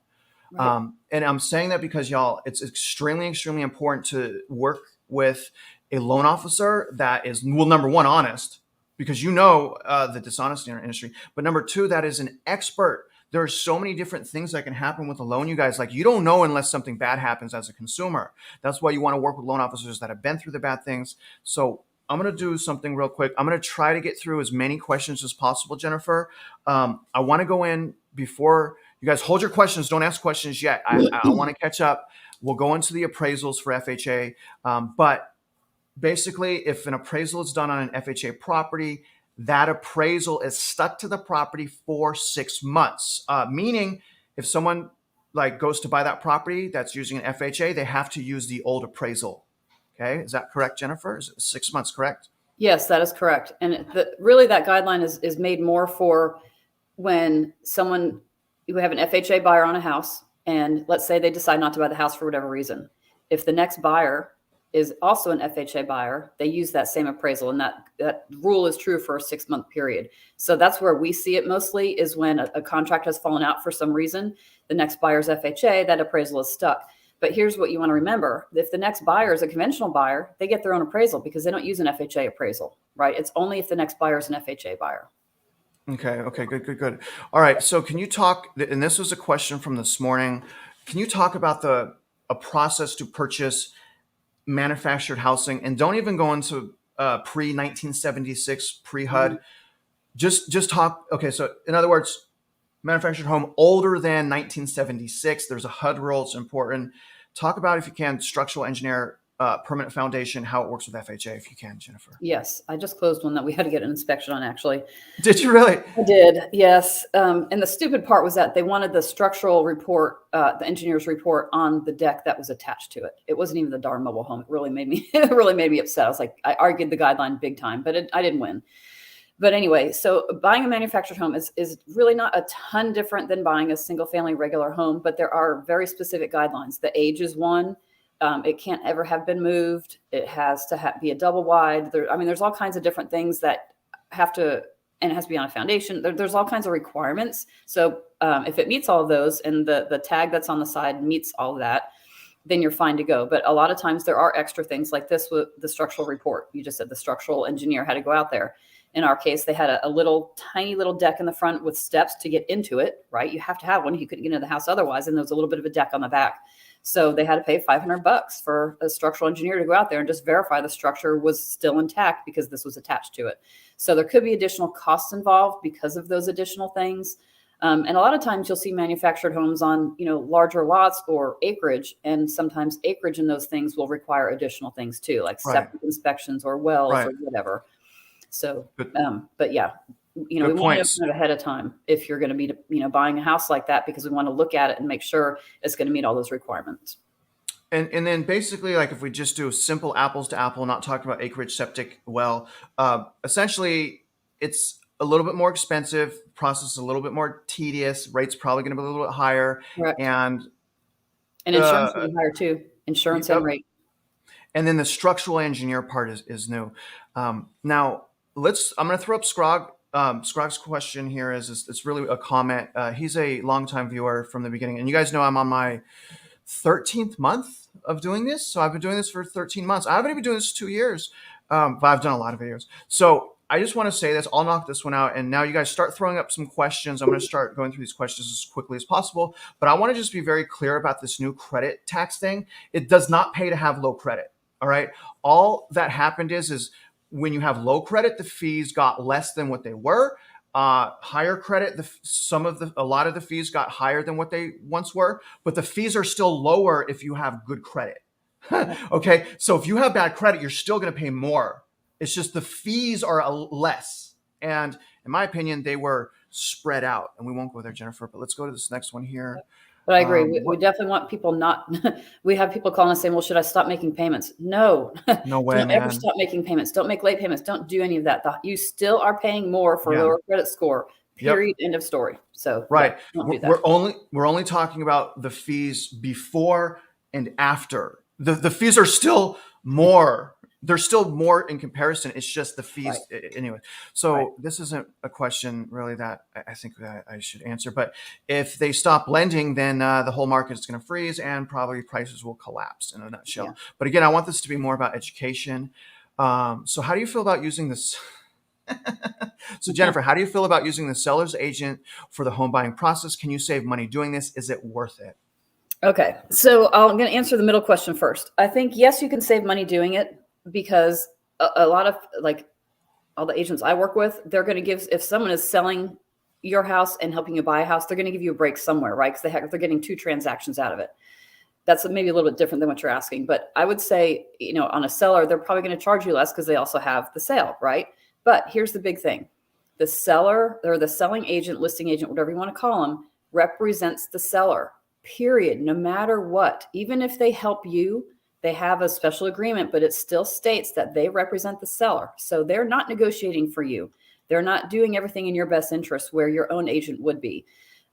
Right. And I'm saying that because y'all, it's extremely, extremely important to work with a loan officer that is, well, number one, honest, because the dishonesty in our industry. But number two, that is an expert. There are so many different things that can happen with a loan, you guys. Like, you don't know unless something bad happens as a consumer. That's why you want to work with loan officers that have been through the bad things. So I'm going to do something real quick. I'm going to try to get through as many questions as possible, Jennifer. I want to go in before you guys hold your questions. Don't ask questions yet. I want to catch up. We'll go into the appraisals for FHA. But basically, if an appraisal is done on an FHA property, that appraisal is stuck to the property for 6 months. Meaning, if someone like goes to buy that property that's using an FHA, they have to use the old appraisal. Okay, is that correct, Jennifer? Is it 6 months correct? Yes, that is correct. And really that guideline is made more for when you have an FHA buyer on a house, and let's say they decide not to buy the house for whatever reason. If the next buyer is also an FHA buyer, they use that same appraisal, and that rule is true for a 6-month period. So that's where we see it mostly, is when a contract has fallen out for some reason, the next buyer's FHA, that appraisal is stuck. But here's what you want to remember. If the next buyer is a conventional buyer, they get their own appraisal because they don't use an FHA appraisal, right? It's only if the next buyer is an FHA buyer. Okay, good. All right, so can you talk, and this was a question from this morning, can you talk about a process to purchase manufactured housing, and don't even go into pre-1976, pre-HUD. Mhm. Just talk. Okay, so in other words, manufactured home older than 1976. There's a HUD rule. It's important. Talk about, if you can, structural engineer, permanent foundation, how it works with FHA, if you can, Jennifer. Yes, I just closed one that we had to get an inspection on, actually. Did you really? I did, yes. And the stupid part was that they wanted the structural report, the engineer's report on the deck that was attached to it. It wasn't even the darn mobile home. It really made me upset. I was like, I argued the guideline big time, but I didn't win. But anyway, so buying a manufactured home is really not a ton different than buying a single family regular home, but there are very specific guidelines. The age is one. It can't ever have been moved. It has to be a double wide. There's all kinds of different things that have to, and it has to be on a foundation. There's all kinds of requirements. So if it meets all of those and the tag that's on the side meets all of that, then you're fine to go. But a lot of times there are extra things like this with the structural report. You just said the structural engineer had to go out there. In our case, they had a tiny little deck in the front with steps to get into it, right? You have to have one. You couldn't get into the house otherwise. And there was a little bit of a deck on the back. So they had to pay $500 for a structural engineer to go out there and just verify the structure was still intact because this was attached to it. So there could be additional costs involved because of those additional things. And a lot of times you'll see manufactured homes on, larger lots or acreage, and sometimes acreage in those things will require additional things too, like septic inspections or wells or whatever. So, but yeah, we want to know ahead of time if you're going to be, buying a house like that, because we want to look at it and make sure it's going to meet all those requirements. And then basically, like, if we just do simple apples to apple, not talking about acreage, septic, well, essentially it's a little bit more expensive, process a little bit more tedious, rate's probably going to be a little bit higher. Correct. And insurance will be higher too, insurance and rate. And then the structural engineer part is new. Now I'm going to throw up Scrog. Scrog's question here it's really a comment. He's a longtime viewer from the beginning, and you guys know I'm on my 13th month of doing this. So I've been doing this for 13 months. I haven't even been doing this 2 years, but I've done a lot of videos. So I just want to say this. I'll knock this one out, and now you guys start throwing up some questions. I'm going to start going through these questions as quickly as possible, but I want to just be very clear about this new credit tax thing. It does not pay to have low credit. All right. All that happened is when you have low credit, the fees got less than what they were. Higher credit, a lot of the fees got higher than what they once were, but the fees are still lower if you have good credit. Okay. So if you have bad credit, you're still going to pay more. It's just the fees are less. And in my opinion, they were spread out, and we won't go there, Jennifer, but let's go to this next one here. But I agree. We definitely want people we have people calling us saying, well, should I stop making payments? No, no way, Don't ever stop making payments. Don't make late payments. Don't do any of that. You still are paying more for a lower credit score, period, end of story. So Right. yeah, don't do that. We're only talking about the fees before and after. The fees are still more. They're still more in comparison. It's just the Right. fees anyway. Right. So this isn't a question really that I think that I should answer. But if they stop lending, then the whole market is going to freeze and probably prices will collapse in a nutshell. Yeah. But again, I want this to be more about education. So how do you feel about using this? So Jennifer, how do you feel about using the seller's agent for the home buying process? Can you save money doing this? Is it worth it? Okay. So I'm going to answer the middle question first. I think, yes, you can save money doing it because a lot of like all the agents I work with, they're going to give, if someone is selling your house and helping you buy a house, they're going to give you a break somewhere, right? Because they're getting 2 transactions out of it. That's maybe a little bit different than what you're asking. But I would say, on a seller, they're probably going to charge you less because they also have the sale, right? But here's the big thing. The seller or the selling agent, listing agent, whatever you want to call them, represents the seller, period, no matter what. Even if they help you, they have a special agreement, but it still states that they represent the seller. So they're not negotiating for you. They're not doing everything in your best interest where your own agent would be.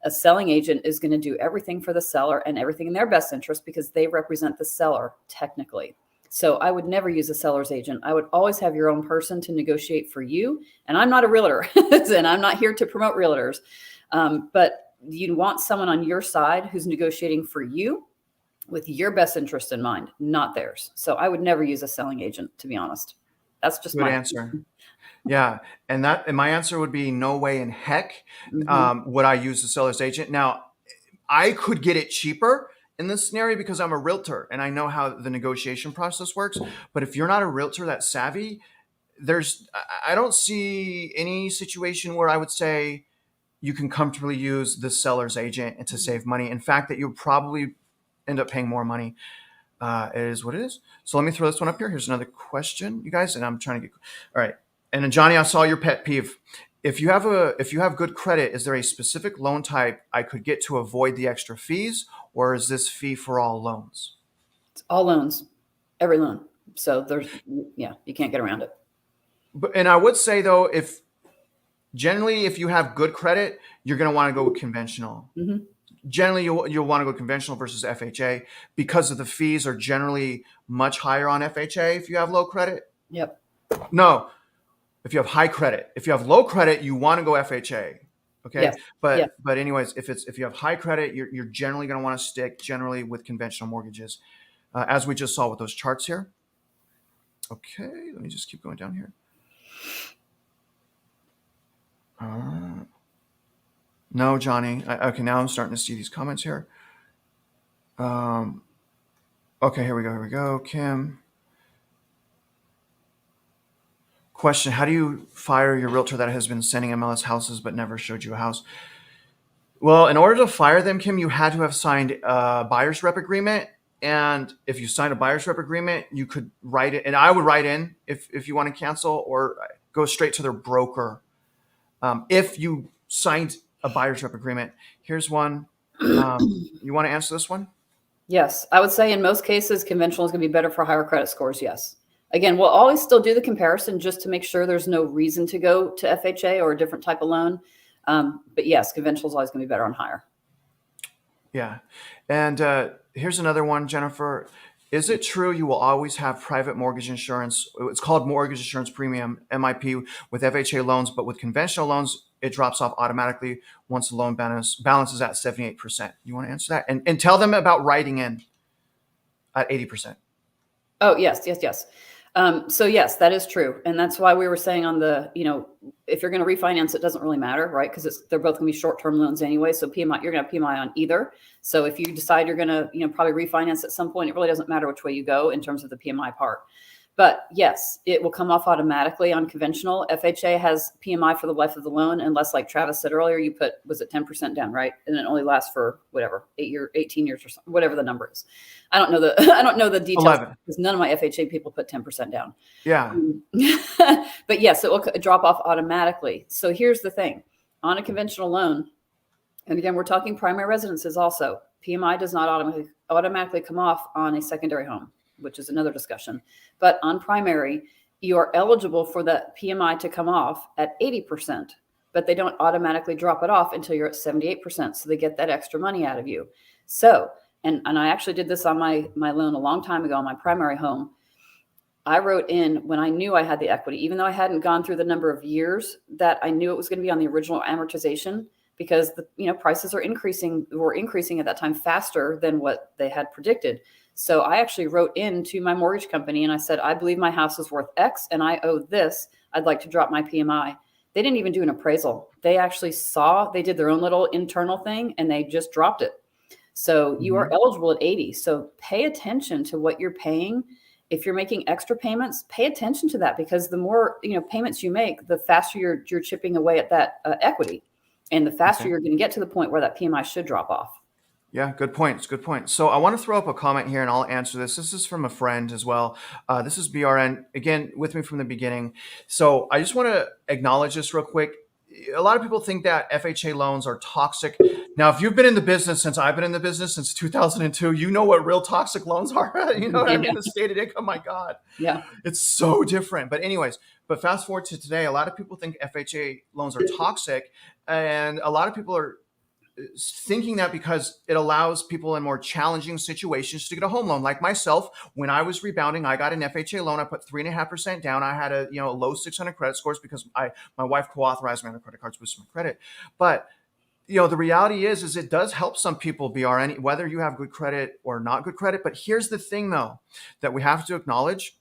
A selling agent is going to do everything for the seller and everything in their best interest because they represent the seller technically. So I would never use a seller's agent. I would always have your own person to negotiate for you. And I'm not a realtor, and I'm not here to promote realtors. But you want someone on your side who's negotiating for you with your best interest in mind, not theirs. So I would never use a selling agent, to be honest. That's just Good my answer. Yeah, and my answer would be no way in heck Mm-hmm. would I use the seller's agent. Now, I could get it cheaper in this scenario because I'm a realtor and I know how the negotiation process works. But if you're not a realtor that's savvy, I don't see any situation where I would say you can comfortably use the seller's agent and to save money. In fact, that you'll probably end up paying more money. It is what it is. So let me throw this one up here. Here's another question, you guys, and I'm trying to get all right. And then Johnny, I saw your pet peeve. If you have good credit, is there a specific loan type I could get to avoid the extra fees, or is this fee for all loans? It's all loans, every loan. So you can't get around it. And I would say though, if you have good credit, you're going to want to go with conventional. Mm-hmm. Generally, you'll want to go conventional versus FHA because of the fees are generally much higher on FHA if you have low credit. Yep. No, if you have high credit. If you have low credit, you want to go FHA. Okay. Yes. But Yes. but anyways, if you have high credit, you're generally going to want to stick generally with conventional mortgages, as we just saw with those charts here. Okay, let me just keep going down here. No, Johnny. Okay, now I'm starting to see these comments here. Okay, here we go. Kim. Question: how do you fire your realtor that has been sending MLS houses but never showed you a house? Well, in order to fire them, Kim, you had to have signed a buyer's rep agreement. And if you signed a buyer's rep agreement, you could write it. And I would write in if you want to cancel or go straight to their broker. If you signed a buyer's rep agreement, here's one. You want to answer this one? Yes. I would say in most cases, conventional is going to be better for higher credit scores. Yes. Again, we'll always still do the comparison just to make sure there's no reason to go to FHA or a different type of loan. But yes, conventional is always going to be better on higher. Yeah. And here's another one, Jennifer. Is it true you will always have private mortgage insurance? It's called mortgage insurance premium, MIP, with FHA loans, but with conventional loans, it drops off automatically once the loan balance is at 78%. You want to answer that? And tell them about writing in at 80%. Oh, yes. So yes, that is true. And that's why we were saying on the, if you're going to refinance, it doesn't really matter, right? Because they're both going to be short-term loans anyway. So PMI, you're going to have PMI on either. So if you decide you're going to, probably refinance at some point, it really doesn't matter which way you go in terms of the PMI part. But yes, it will come off automatically on conventional. FHA has PMI for the life of the loan, unless, like Travis said earlier, you put, was it 10% down, right? And it only lasts for whatever, 18 years or something, whatever the number is. I don't know the details 11. because none of my FHA people put 10% down. Yeah. But yes, it will drop off automatically. So here's the thing. On a conventional loan, and again, we're talking primary residences also, PMI does not automatically come off on a secondary home, which is another discussion. But on primary, you are eligible for that PMI to come off at 80%. but they don't automatically drop it off until you're at 78%. So they get that extra money out of you. So, and I actually did this on my loan a long time ago on my primary home. I wrote in when I knew I had the equity, even though I hadn't gone through the number of years that I knew it was going to be on the original amortization, because the prices were increasing at that time faster than what they had predicted. So I actually wrote in to my mortgage company and I said, I believe my house is worth X and I owe this. I'd like to drop my PMI. They didn't even do an appraisal. They actually they did their own little internal thing and they just dropped it. So you are eligible at 80. So pay attention to what you're paying. If you're making extra payments, pay attention to that, because the more payments you make, the faster you're chipping away at that equity, and the faster you're going to get to the point where that PMI should drop off. Yeah, good points. Good point. So I want to throw up a comment here and I'll answer this. This is from a friend as well. This is BRN, again, with me from the beginning. So I just want to acknowledge this real quick. A lot of people think that FHA loans are toxic. Now, if you've been in the business since I've been in the business since 2002, you know what real toxic loans are. You know what I mean? The stated income, my God. Yeah. It's so different. But anyways, fast forward to today, a lot of people think FHA loans are toxic. And a lot of people are thinking that because it allows people in more challenging situations to get a home loan. Like myself, when I was rebounding, I got an FHA loan. I put 3.5% down. I had a low 600 credit scores because my wife co-authorized me on the credit cards with my credit. But the reality is it does help some people, BRN, whether you have good credit or not good credit. But here's the thing, though, that we have to acknowledge.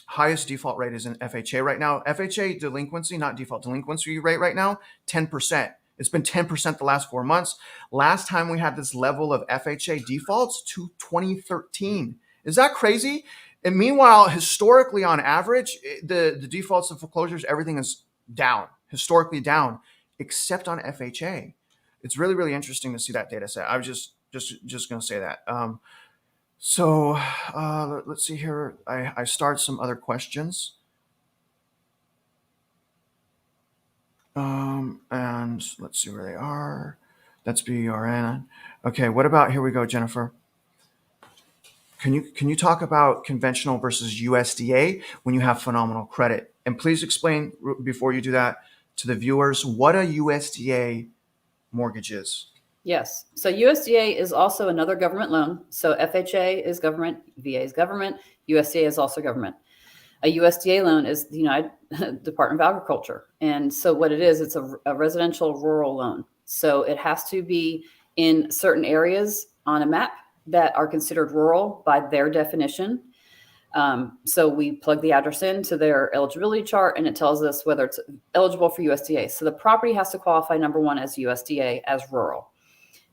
Highest default rate is in FHA right now. FHA delinquency, not default, delinquency rate right now, 10%. It's been 10% the last 4 months. Last time we had this level of FHA defaults to 2013. Is that crazy? And meanwhile, historically, on average, the defaults and foreclosures, everything is down, historically down, except on FHA. It's really, really interesting to see that data set. I was just going to say that. So let's see here. I start some other questions. And let's see where they are. That's BRN. Okay, what about, here we go, Jennifer. Can you talk about conventional versus USDA when you have phenomenal credit? And please explain, before you do that, to the viewers what a USDA mortgage is. Yes. So USDA is also another government loan. So FHA is government, VA is government, USDA is also government. A USDA loan is the United Department of Agriculture. And so what it is, it's a residential rural loan. So it has to be in certain areas on a map that are considered rural by their definition. So we plug the address into their eligibility chart and it tells us whether it's eligible for USDA. So the property has to qualify, number one, as USDA, as rural.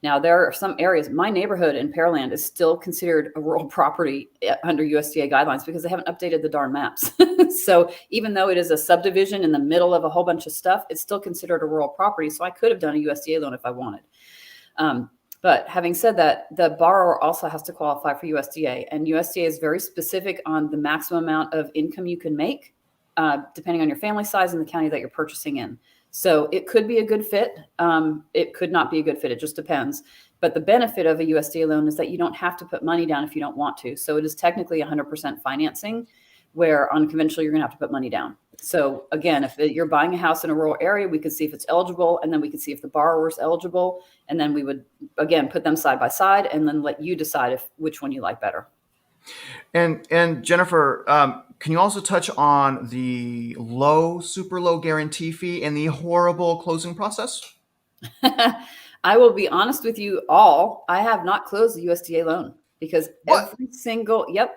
Now, there are some areas, my neighborhood in Pearland is still considered a rural property under USDA guidelines because they haven't updated the darn maps. So even though it is a subdivision in the middle of a whole bunch of stuff, it's still considered a rural property. So I could have done a USDA loan if I wanted. But having said that, the borrower also has to qualify for USDA. And USDA is very specific on the maximum amount of income you can make, depending on your family size and the county that you're purchasing in. So it could be a good fit. It could not be a good fit. It just depends. But the benefit of a USDA loan is that you don't have to put money down if you don't want to. So it is technically 100% financing, where on conventional, you're going to have to put money down. So again, if you're buying a house in a rural area, we could see if it's eligible, and then we could see if the borrower is eligible. And then we would, again, put them side by side and then let you decide which one you like better. And Jennifer, can you also touch on the super low guarantee fee and the horrible closing process? I will be honest with you all. I have not closed the USDA loan because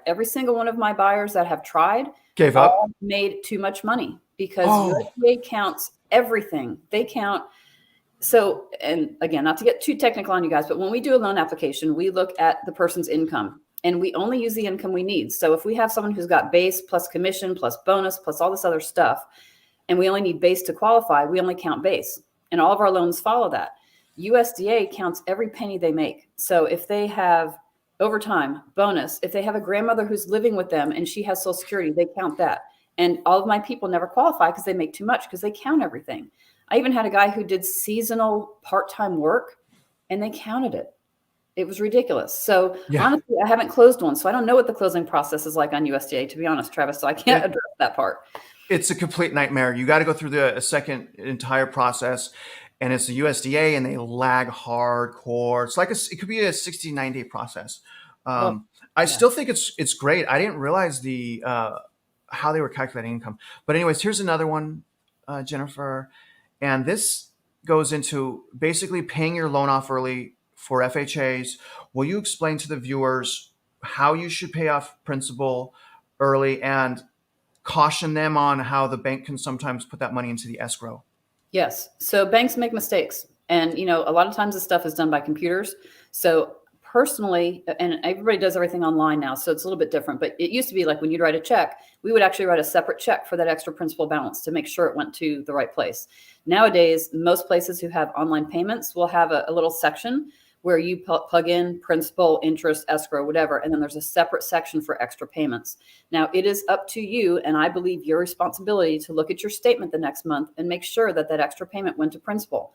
every single one of my buyers that have tried gave up, made too much money because USDA counts everything. They count. So, and again, not to get too technical on you guys, but when we do a loan application, we look at the person's income. And we only use the income we need. So if we have someone who's got base plus commission plus bonus plus all this other stuff, and we only need base to qualify, we only count base. And all of our loans follow that. USDA counts every penny they make. So if they have overtime, bonus, if they have a grandmother who's living with them and she has Social Security, they count that. And all of my people never qualify because they make too much because they count everything. I even had a guy who did seasonal part-time work and they counted it. It was ridiculous. So honestly, I haven't closed one. So I don't know what the closing process is like on USDA, to be honest, Travis. So I can't address that part. It's a complete nightmare. You got to go through a second entire process, and it's the USDA, and they lag hardcore. It's like it could be a 69-day process. Oh, I yeah. still think it's great. I didn't realize the how they were calculating income. But anyways, here's another one, Jennifer, and this goes into basically paying your loan off early for FHAs. Will you explain to the viewers how you should pay off principal early and caution them on how the bank can sometimes put that money into the escrow? Yes. So banks make mistakes. And, a lot of times this stuff is done by computers. So personally, and everybody does everything online now, so it's a little bit different. But it used to be like when you'd write a check, we would actually write a separate check for that extra principal balance to make sure it went to the right place. Nowadays, most places who have online payments will have a little section where you plug in principal, interest, escrow, whatever, and then there's a separate section for extra payments. Now, it is up to you, and I believe your responsibility to look at your statement the next month and make sure that that extra payment went to principal.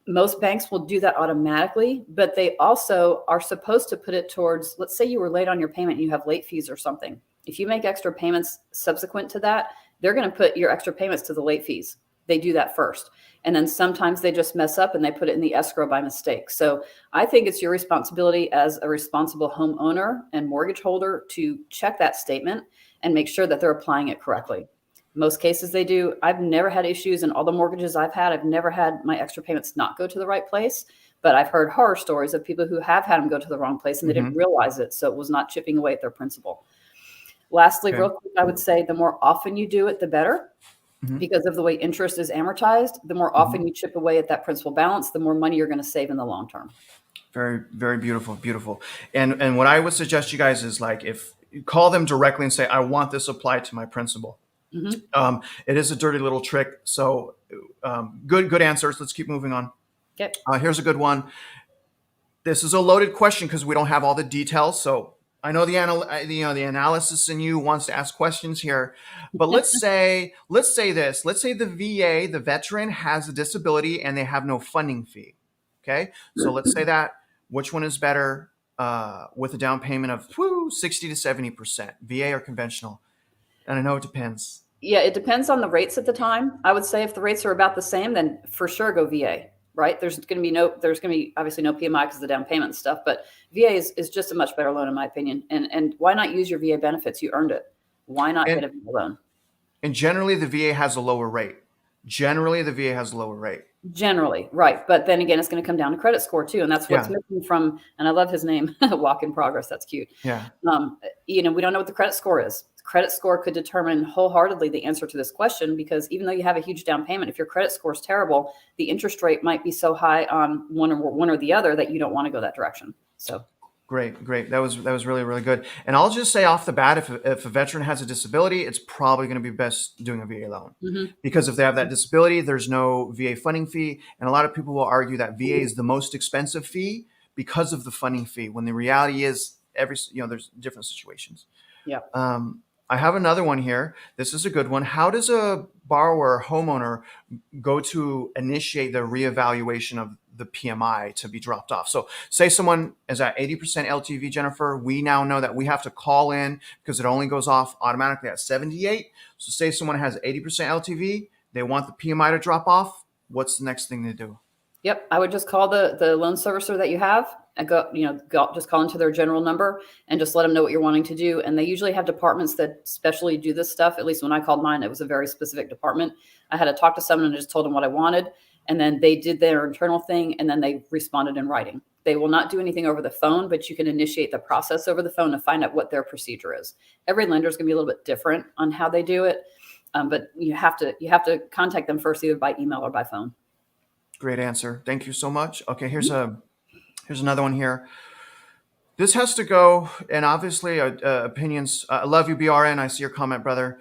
Most banks will do that automatically, but they also are supposed to put it towards, let's say you were late on your payment and you have late fees or something. If you make extra payments subsequent to that, they're going to put your extra payments to the late fees. They do that first. And then sometimes they just mess up and they put it in the escrow by mistake. So I think it's your responsibility as a responsible homeowner and mortgage holder to check that statement and make sure that they're applying it correctly. Most cases they do. I've never had issues in all the mortgages I've had. I've never had my extra payments not go to the right place, but I've heard horror stories of people who have had them go to the wrong place and they didn't realize it. So it was not chipping away at their principal. Lastly, real quick, I would say the more often you do it, the better. Because of the way interest is amortized, the more often you chip away at that principal balance, the more money you're going to save in the long term. Very, very beautiful, beautiful. And what I would suggest you guys is, like, if you call them directly and say, I want this applied to my principal. It is a dirty little trick. So good answers. Let's keep moving on. Okay. Here's a good one. This is a loaded question because we don't have all the details. So I know the analysis in you wants to ask questions here, but let's say this. Let's say the VA, the veteran, has a disability and they have no funding fee. Okay, so let's say that. Which one is better with a down payment of 60 to 70%, VA or conventional? And I know it depends. Yeah, it depends on the rates at the time. I would say if the rates are about the same, then for sure go VA. Right? There's going to be obviously no PMI because of the down payment and stuff, but VA is just a much better loan in my opinion. And why not use your VA benefits? You earned it. Why not get a VA loan? And generally the VA has a lower rate. Generally, right. But then again, it's going to come down to credit score too. And that's what's missing from, and I love his name, Walk in Progress. That's cute. Yeah. We don't know what the credit score is. Credit score could determine wholeheartedly the answer to this question, because even though you have a huge down payment, if your credit score is terrible, the interest rate might be so high on one or the other that you don't want to go that direction. So great. That was really, really good. And I'll just say off the bat, if a veteran has a disability, it's probably going to be best doing a VA loan because if they have that disability, there's no VA funding fee. And a lot of people will argue that VA is the most expensive fee because of the funding fee, when the reality is there's different situations. Yeah. I have another one here. This is a good one. How does a borrower, homeowner, go to initiate the reevaluation of the PMI to be dropped off? So say someone is at 80% LTV, Jennifer, we now know that we have to call in because it only goes off automatically at 78. So say someone has 80% LTV, they want the PMI to drop off. What's the next thing to do? Yep. I would just call the loan servicer that you have and just call into their general number and just let them know what you're wanting to do. And they usually have departments that specially do this stuff. At least when I called mine, it was a very specific department. I had to talk to someone and just told them what I wanted. And then they did their internal thing. And then they responded in writing. They will not do anything over the phone, but you can initiate the process over the phone to find out what their procedure is. Every lender is going to be a little bit different on how they do it. But you have to contact them first, either by email or by phone. Great answer. Thank you so much. Okay, here's another one here. This has to go, and obviously opinions. I love you, BRN. I see your comment, brother.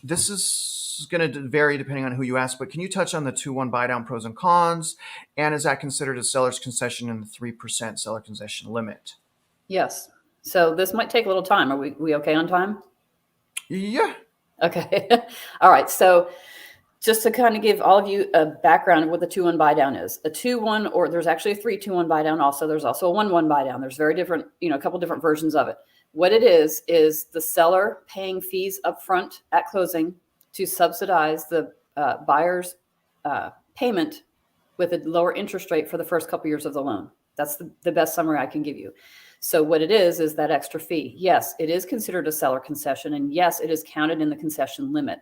This is going to vary depending on who you ask, but can you touch on the 2-1 buy down pros and cons? And is that considered a seller's concession in the 3% seller concession limit? Yes. So this might take a little time. Are we okay on time? Yeah. Okay. All right. So Just to kind of give all of you a background of what the 2-1 buy down is. A 2-1, or there's actually a 3-2-1 buy down also. There's also a 1-1 buy down. There's very different, a couple different versions of it. What it is the seller paying fees up front at closing to subsidize the buyer's payment with a lower interest rate for the first couple years of the loan. That's the best summary I can give you. So what it is that extra fee. Yes, it is considered a seller concession, and yes, it is counted in the concession limit.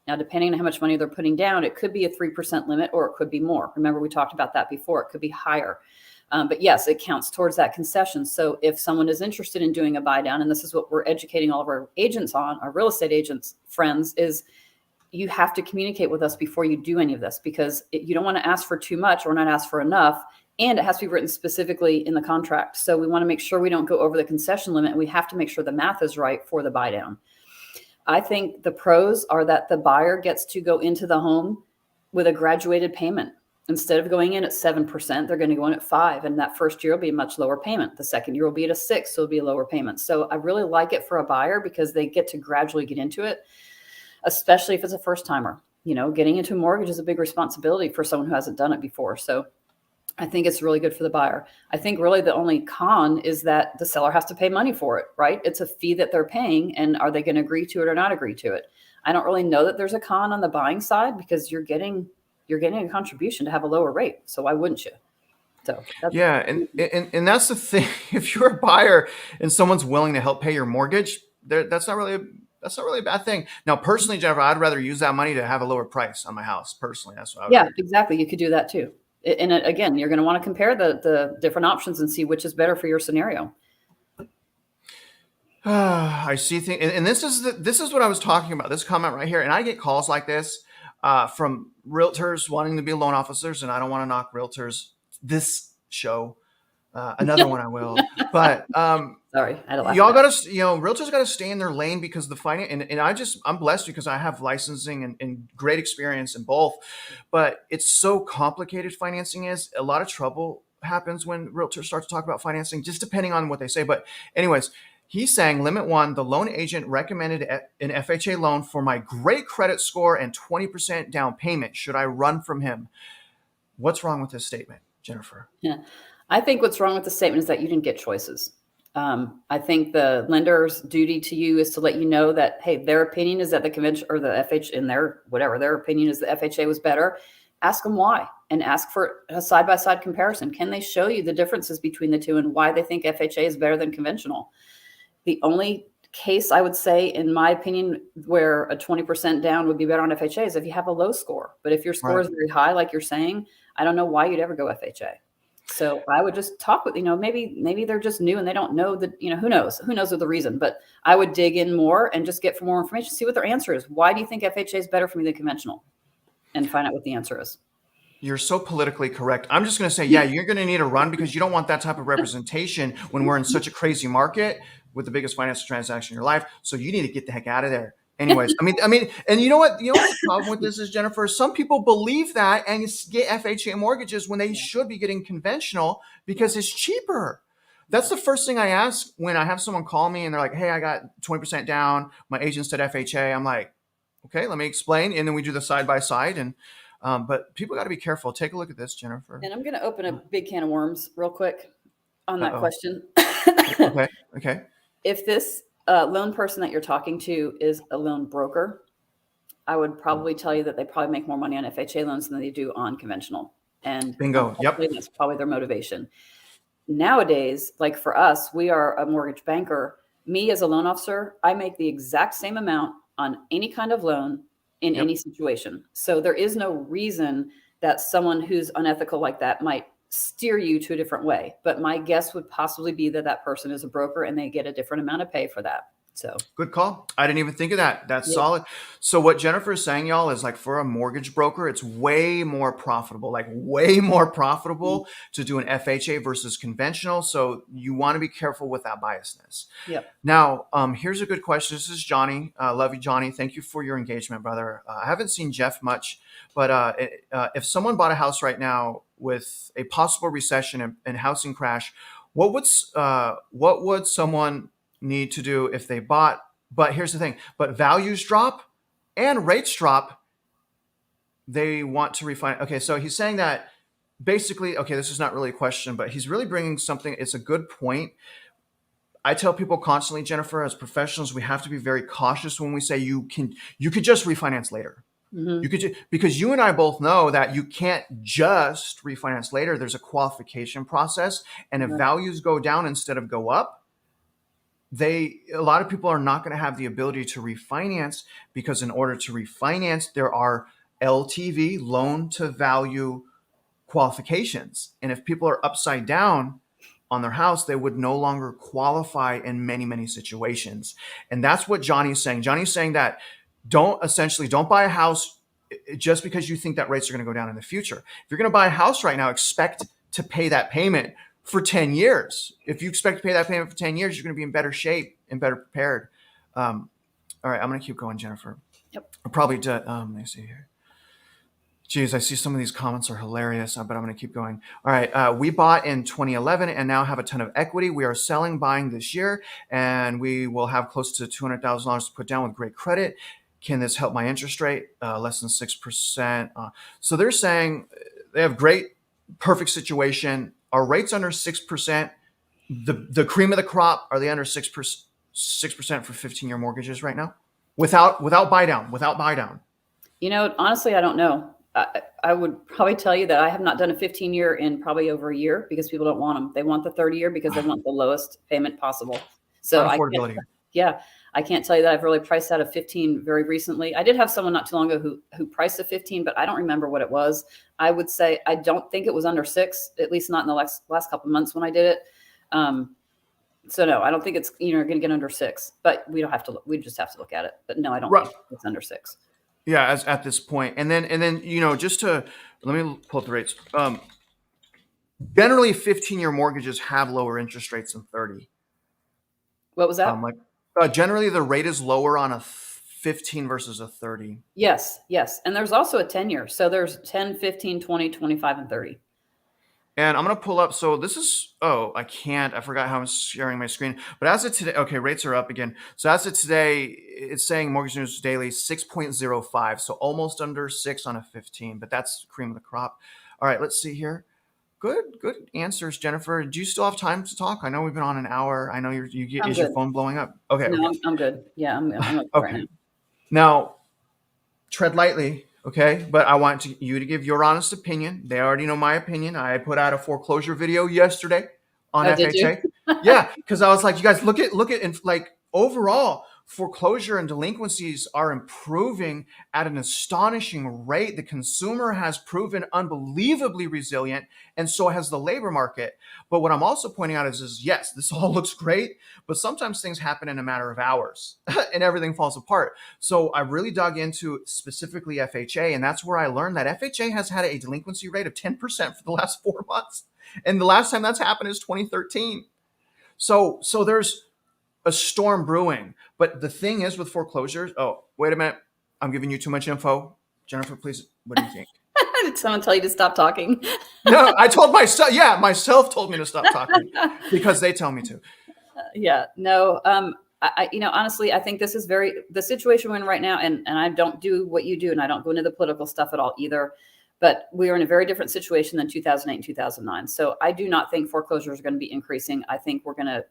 Now, depending on how much money they're putting down, it could be a 3% limit, or it could be more. Remember, we talked about that before. It could be higher. But yes, it counts towards that concession. So if someone is interested in doing a buy down, and this is what we're educating all of our agents on, our real estate agents, friends, is you have to communicate with us before you do any of this, because you don't want to ask for too much or not ask for enough. And it has to be written specifically in the contract. So we want to make sure we don't go over the concession limit. We have to make sure the math is right for the buy down. I think the pros are that the buyer gets to go into the home with a graduated payment. Instead of going in at 7%, they're going to go in at 5%. And that first year will be a much lower payment. The second year will be at a 6%, so it'll be a lower payment. So I really like it for a buyer because they get to gradually get into it, especially if it's a first timer. Getting into a mortgage is a big responsibility for someone who hasn't done it before. So I think it's really good for the buyer. I think really the only con is that the seller has to pay money for it, right? It's a fee that they're paying, and are they going to agree to it or not agree to it? I don't really know that there's a con on the buying side, because you're getting a contribution to have a lower rate. So why wouldn't you? So yeah, and that's the thing. If you're a buyer and someone's willing to help pay your mortgage, that's not really a bad thing. Now, personally, Jennifer, I'd rather use that money to have a lower price on my house. Personally, that's what I would. Yeah, exactly. You could do that too. And again, you're going to want to compare the different options and see which is better for your scenario. I see things, and this is what I was talking about. This comment right here, and I get calls like this from realtors wanting to be loan officers, and I don't want to knock realtors. This show, another one I will, but sorry, I had to laugh. Y'all got to, realtors got to stay in their lane, because the finance, and I'm blessed because I have licensing and great experience in both, but it's so complicated. Financing is a lot of trouble happens when realtors start to talk about financing, just depending on what they say. But anyways, he's saying limit 1, the loan agent recommended an FHA loan for my great credit score and 20% down payment. Should I run from him? What's wrong with this statement, Jennifer? Yeah, I think what's wrong with the statement is that you didn't get choices. I think the lender's duty to you is to let you know that, hey, their opinion is that the convention or the FHA in their opinion is the FHA was better. Ask them why, and ask for a side-by-side comparison. Can they show you the differences between the two and why they think FHA is better than conventional? The only case I would say, in my opinion, where a 20% down would be better on FHA is if you have a low score. But if your score is very high, like you're saying, I don't know why you'd ever go FHA. So I would just talk with, maybe they're just new and they don't know that, who knows the reason, but I would dig in more and just get for more information, see what their answer is. Why do you think FHA is better for me than conventional? And find out what the answer is. You're so politically correct. I'm just going to say, yeah, you're going to need a run, because you don't want that type of representation when we're in such a crazy market with the biggest financial transaction in your life. So you need to get the heck out of there. Anyways, I mean, and you know what the problem with this is, Jennifer, some people believe that and get FHA mortgages when they should be getting conventional because it's cheaper. That's the first thing I ask when I have someone call me and they're like, hey, I got 20% down. My agent said FHA. I'm like, okay, let me explain. And then we do the side by side. And but people got to be careful. Take a look at this, Jennifer. And I'm going to open a big can of worms real quick on that question. Okay. If this loan person that you're talking to is a loan broker, I would probably tell you that they probably make more money on FHA loans than they do on conventional. And bingo. Yep. That's probably their motivation. Nowadays, like for us, we are a mortgage banker. Me as a loan officer, I make the exact same amount on any kind of loan in any situation. So there is no reason that someone who's unethical like that might steer you to a different way. But my guess would possibly be that that person is a broker and they get a different amount of pay for that. So good call. I didn't even think of that. That's solid. So what Jennifer is saying, y'all, is like for a mortgage broker, it's way more profitable, to do an FHA versus conventional. So you want to be careful with that biasness. Yep. Now, here's a good question. This is Johnny. Love you, Johnny. Thank you for your engagement, brother. I haven't seen Jeff much, but if someone bought a house right now with a possible recession and housing crash, what would someone need to do if they bought? But here's the thing, but values drop and rates drop, they want to refinance. Okay, so he's saying that basically, okay, this is not really a question, but he's really bringing something. It's a good point. I tell people constantly, Jennifer, as professionals, we have to be very cautious when we say you could just refinance later. Hmm. You could because you and I both know that you can't just refinance later. There's a qualification process, and if Right. values go down instead of go up, a lot of people are not going to have the ability to refinance because in order to refinance, there are LTV, loan to value qualifications. And if people are upside down on their house, they would no longer qualify in many, many situations. And that's what Johnny's saying. Johnny's saying that don't buy a house just because you think that rates are going to go down in the future. If you're going to buy a house right now, expect to pay that payment for 10 years. If you expect to pay that payment for 10 years, you're going to be in better shape and better prepared. All right, I'm going to keep going, Jennifer. Yep. I'll probably let me see here. Geez, I see some of these comments are hilarious, but I'm going to keep going. All right. We bought in 2011 and now have a ton of equity. We are buying this year, and we will have close to $200,000 to put down with great credit. Can this help my interest rate? Less than 6%. So they're saying they have great, perfect situation. Our rates under 6%. The cream of the crop, are they under 6% for 15-year mortgages right now? Without buy down. Honestly, I don't know. I would probably tell you that I have not done a 15-year in probably over a year because people don't want them. They want the 30-year because they want the lowest payment possible. So Unaffordability. I can't tell you that I've really priced out a 15 very recently. I did have someone not too long ago who priced a 15, but I don't remember what it was. I would say I don't think it was under 6, at least not in the last couple of months when I did it. So no, I don't think it's going to get under 6. But we just have to look at it. But no, I don't think it's under 6. Yeah, as at this point, and then just to let me pull up the rates. Generally, 15-year mortgages have lower interest rates than 30. What was that? Generally, the rate is lower on a 15 versus a 30. Yes, and there's also a 10-year. So there's 10, 15, 20, 25, and 30. And I'm going to pull up. So this is, I can't. I forgot how I'm sharing my screen. But as of today, okay, rates are up again. So as of today, it's saying Mortgage News Daily 6.05. So almost under 6 on a 15. But that's cream of the crop. All right, let's see here. Good answers, Jennifer. Do you still have time to talk? I know we've been on an hour. I know is your phone blowing up? Okay. No, okay. I'm good. Yeah, I'm okay Okay. right now. Now, tread lightly. Okay, but I want you to give your honest opinion. They already know my opinion. I put out a foreclosure video yesterday on FHA. Did you? Yeah, because I was like, you guys look at and like overall foreclosure and delinquencies are improving at an astonishing rate. The consumer has proven unbelievably resilient, and so has the labor market. But what I'm also pointing out is yes, this all looks great, but sometimes things happen in a matter of hours and everything falls apart. So I really dug into specifically FHA, and that's where I learned that FHA has had a delinquency rate of 10% for the last 4 months. And the last time that's happened is 2013. So there's a storm brewing. But the thing is with foreclosures, wait a minute, I'm giving you too much info. Jennifer, please, what do you think? Did someone tell you to stop talking? No, I told myself, myself told me to stop talking because they tell me to. Honestly, I think this is the situation we're in right now, and I don't do what you do, and I don't go into the political stuff at all either. But we are in a very different situation than 2008 and 2009. So I do not think foreclosures are going to be increasing. I think we're in a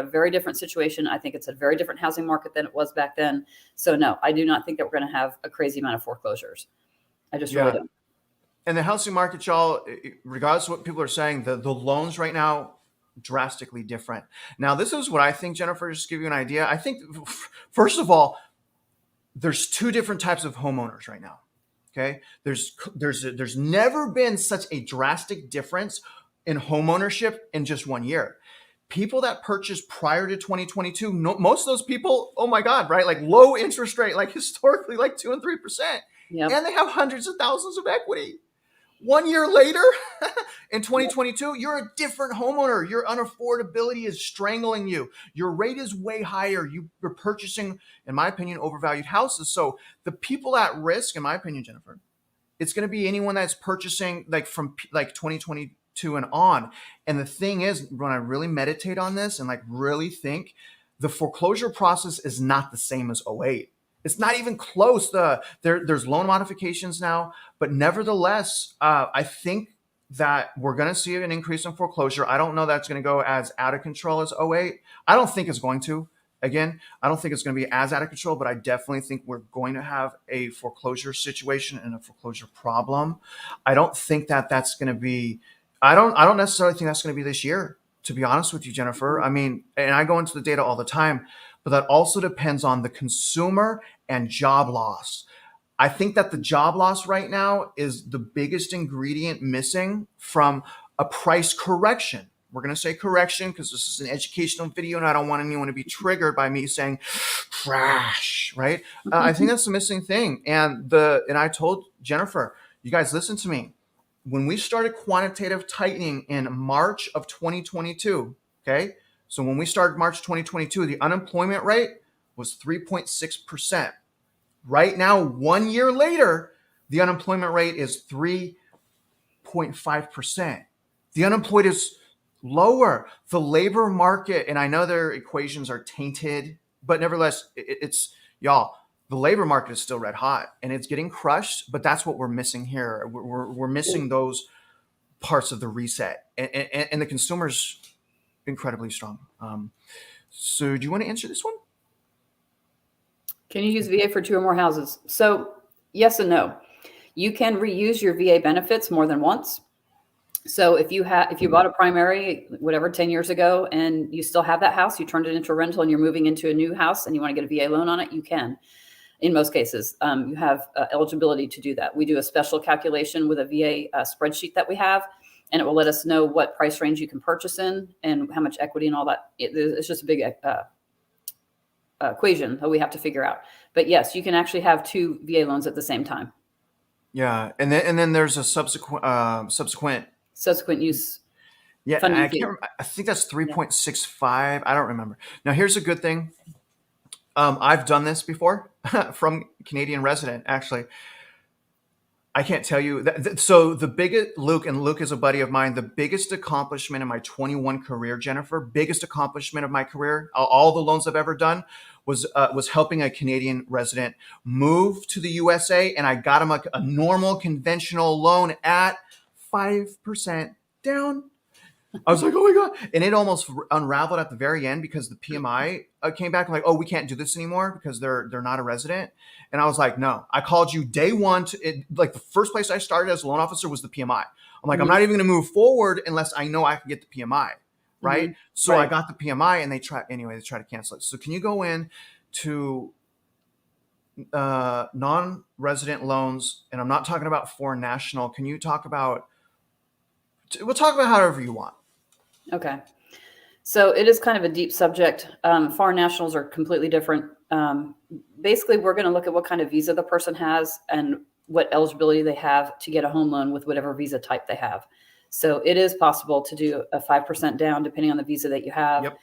very different situation. I think it's a very different housing market than it was back then. So no, I do not think that we're going to have a crazy amount of foreclosures. I just really don't. And the housing market, y'all, regardless of what people are saying, the loans right now, drastically different. Now, this is what I think, Jennifer, just to give you an idea. I think, first of all, there's 2 different types of homeowners right now. Okay, there's never been such a drastic difference in homeownership in just 1 year. People that purchased prior to 2022, most of those people, oh my God, right? Like low interest rate, like historically, like 2 and 3%, Yep. and they have hundreds of thousands of equity. 1 year later, in 2022, you're a different homeowner. Your unaffordability is strangling you. Your rate is way higher. You're purchasing, in my opinion, overvalued houses. So the people at risk, in my opinion, Jennifer, it's going to be anyone that's purchasing like from like 2022 and on. And the thing is, when I really meditate on this and like really think, the foreclosure process is not the same as '08. It's not even close. There's loan modifications now, but nevertheless, I think that we're going to see an increase in foreclosure. I don't know that's going to go as out of control as '08. I don't think it's going to. Again, I don't think it's going to be as out of control, but I definitely think we're going to have a foreclosure situation and a foreclosure problem. I don't think that that's going to be. I don't necessarily think that's going to be this year. To be honest with you, Jennifer, I mean, and I go into the data all the time, but that also depends on the consumer and job loss. I think that the job loss right now is the biggest ingredient missing from a price correction. We're going to say correction because this is an educational video and I don't want anyone to be triggered by me saying crash, right? I think that's the missing thing. And I told Jennifer, you guys listen to me. When we started quantitative tightening in March of 2022, okay? So when we started March 2022, the unemployment rate was 3.6%. Right now, 1 year later, the unemployment rate is 3.5%. The unemployed is lower. The labor market, and I know their equations are tainted, but nevertheless, it's y'all, the labor market is still red hot and it's getting crushed, but that's what we're missing here. We're missing those parts of the reset, and the consumer's incredibly strong. So do you want to answer this one? Can you use VA for 2 or more houses? So yes and no. You can reuse your VA benefits more than once. So if you bought a primary, whatever, 10 years ago, and you still have that house, you turned it into a rental and you're moving into a new house and you want to get a VA loan on it, you can. In most cases, you have eligibility to do that. We do a special calculation with a VA spreadsheet that we have, and it will let us know what price range you can purchase in and how much equity and all that. It's just a big equation that we have to figure out. But yes, you can actually have 2 VA loans at the same time. Yeah, and then there's a subsequent Use. Yeah, I can't. I think that's 3.65. I don't remember. Now, here's a good thing. I've done this before from Canadian resident. Actually, I can't tell you that. So the biggest Luke is a buddy of mine. The biggest accomplishment in my 21 career, Jennifer, biggest accomplishment of my career, all the loans I've ever done was helping a Canadian resident move to the USA, and I got him a normal conventional loan at 5% down. I was like, oh my God. And it almost unraveled at the very end because the PMI came back and like, oh, we can't do this anymore because they're not a resident. And I was like, no, I called you day one. Like the first place I started as a loan officer was the PMI. I'm like, I'm not even going to move forward unless I know I can get the PMI. Right. So right. I got the PMI and they try to cancel it. So can you go in to non-resident loans? And I'm not talking about foreign national. Can you we'll talk about however you want. Okay. So it is kind of a deep subject. Foreign nationals are completely different. Basically, we're going to look at what kind of visa the person has and what eligibility they have to get a home loan with whatever visa type they have. So it is possible to do a 5% down depending on the visa that you have. Yep.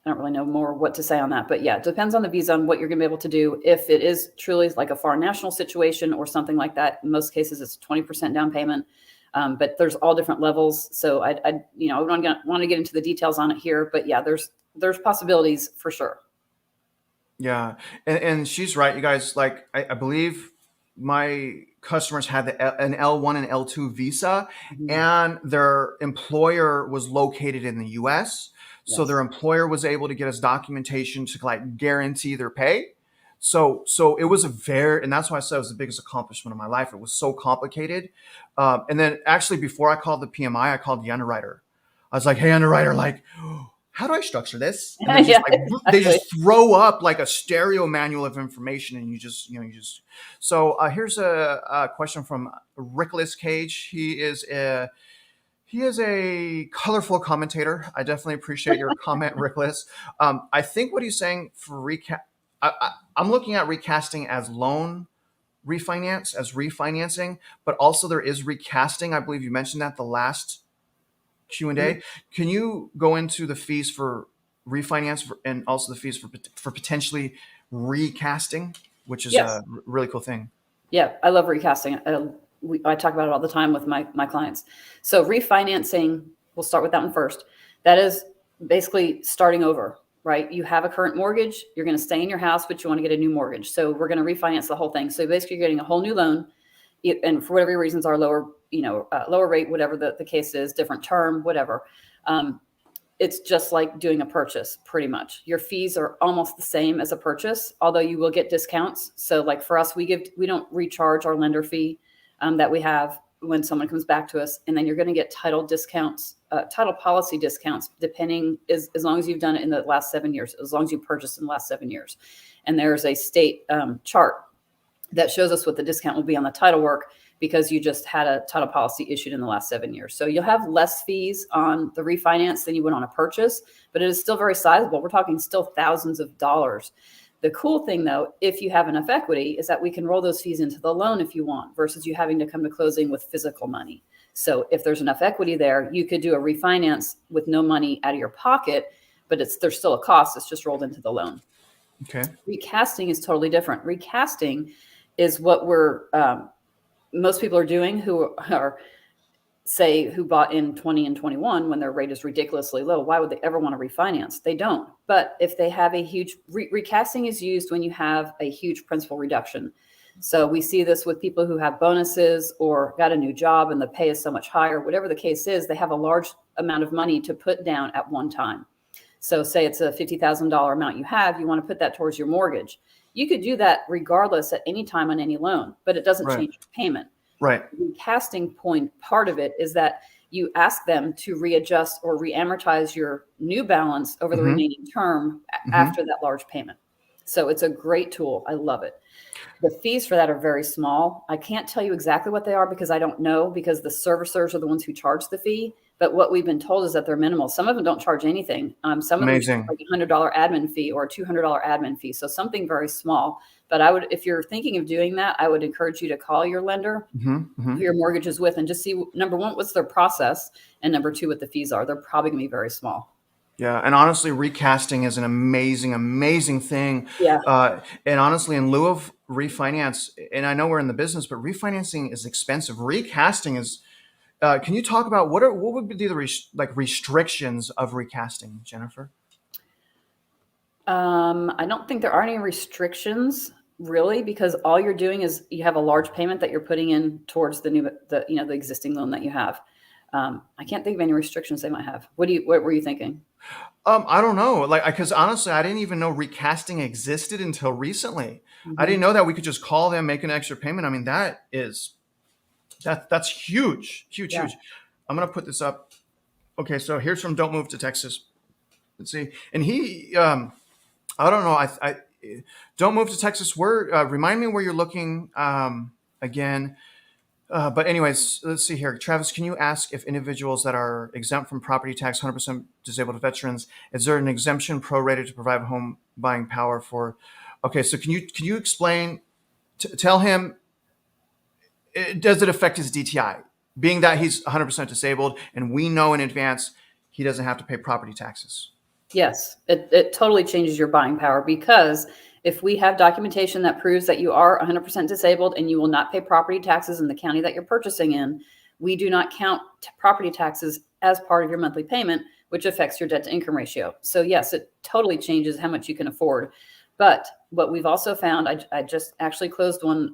I don't really know more what to say on that, but yeah, it depends on the visa and what you're going to be able to do. If it is truly like a foreign national situation or something like that, in most cases it's 20% down payment. But there's all different levels. So I don't want to get into the details on it here, but yeah, there's possibilities for sure. Yeah. And she's right, you guys. Like, I believe my customers had an L1 and L2 visa, and their employer was located in the US. Yes. So their employer was able to get us documentation to like guarantee their pay. So it was and that's why I said it was the biggest accomplishment of my life. It was so complicated. And then actually before I called the PMI, I called the underwriter. I was like, hey, underwriter, like, how do I structure this? And they just throw up like a stereo manual of information, and you just. So here's a question from Rickless Cage. He is a colorful commentator. I definitely appreciate your comment, Rickless. I think what he's saying for recap. I'm looking at recasting as loan refinance, as refinancing, but also there is recasting. I believe you mentioned that the last Q&A. Mm-hmm. Can you go into the fees for refinance and also the fees for potentially recasting, which is a really cool thing? Yeah, I love recasting. I talk about it all the time with my clients. So refinancing, we'll start with that one first. That is basically starting over. right? You have a current mortgage, you're going to stay in your house, but you want to get a new mortgage. So we're going to refinance the whole thing. So basically, you're getting a whole new loan, and for whatever reasons, our lower, lower rate, whatever the case is, different term, whatever. It's just like doing a purchase, pretty much. Your fees are almost the same as a purchase, although you will get discounts. So, like for us, we don't recharge our lender fee that we have when someone comes back to us, and then you're going to get title discounts, title policy discounts, depending as long as you've done it in the last 7 years, as long as you purchased in the last 7 years. And there's a state chart that shows us what the discount will be on the title work, because you just had a title policy issued in the last 7 years. So you'll have less fees on the refinance than you would on a purchase, but it is still very sizable. We're talking still thousands of dollars. The cool thing, though, if you have enough equity, is that we can roll those fees into the loan if you want, versus you having to come to closing with physical money. So if there's enough equity there, you could do a refinance with no money out of your pocket, but there's still a cost. It's just rolled into the loan. Okay. Recasting is totally different. Recasting is what most people are doing who bought in 20 and 21 when their rate is ridiculously low. Why would they ever want to refinance? They don't. But if they have a huge recasting is used when you have a huge principal reduction. So we see this with people who have bonuses or got a new job and the pay is so much higher. Whatever the case is, they have a large amount of money to put down at one time. So say it's a $50,000 amount you want to put that towards your mortgage. You could do that regardless at any time on any loan, but it doesn't change your payment. Right. The recasting point part of it is that you ask them to readjust or reamortize your new balance over the remaining term after that large payment. So it's a great tool. I love it. The fees for that are very small. I can't tell you exactly what they are because I don't know, because the servicers are the ones who charge the fee. But what we've been told is that they're minimal. Some of them don't charge anything. Some of them charge like a $100 admin fee or a $200 admin fee. So something very small. But if you're thinking of doing that, I would encourage you to call your lender who your mortgage is with and just see, number one, what's their process, and number two, what the fees are. They're probably going to be very small. Yeah. And honestly, recasting is an amazing, amazing thing. Yeah. And honestly, in lieu of refinance, and I know we're in the business, but refinancing is expensive. Recasting is, can you talk about what would be the restrictions of recasting, Jennifer? I don't think there are any restrictions really, because all you're doing is you have a large payment that you're putting in towards the existing loan that you have. I can't think of any restrictions they might have. What were you thinking? I don't know. Because honestly, I didn't even know recasting existed until recently. I didn't know that we could just call them, make an extra payment. I mean, that's huge, huge, huge. I'm going to put this up. Okay. So here's from Don't Move to Texas. Let's see. And he, I don't know. I Don't Move to Texas. Remind me where you're looking again. But anyways, let's see here. Travis, can you ask if individuals that are exempt from property tax, 100% disabled veterans, is there an exemption prorated to provide home buying power for? Okay, so can you explain? Tell him. Does it affect his DTI, being that he's 100% disabled, and we know in advance he doesn't have to pay property taxes? Yes, it totally changes your buying power, because if we have documentation that proves that you are 100% disabled and you will not pay property taxes in the county that you're purchasing in, we do not count property taxes as part of your monthly payment, which affects your debt to income ratio. So yes, it totally changes how much you can afford. But what we've also found, I just actually closed one,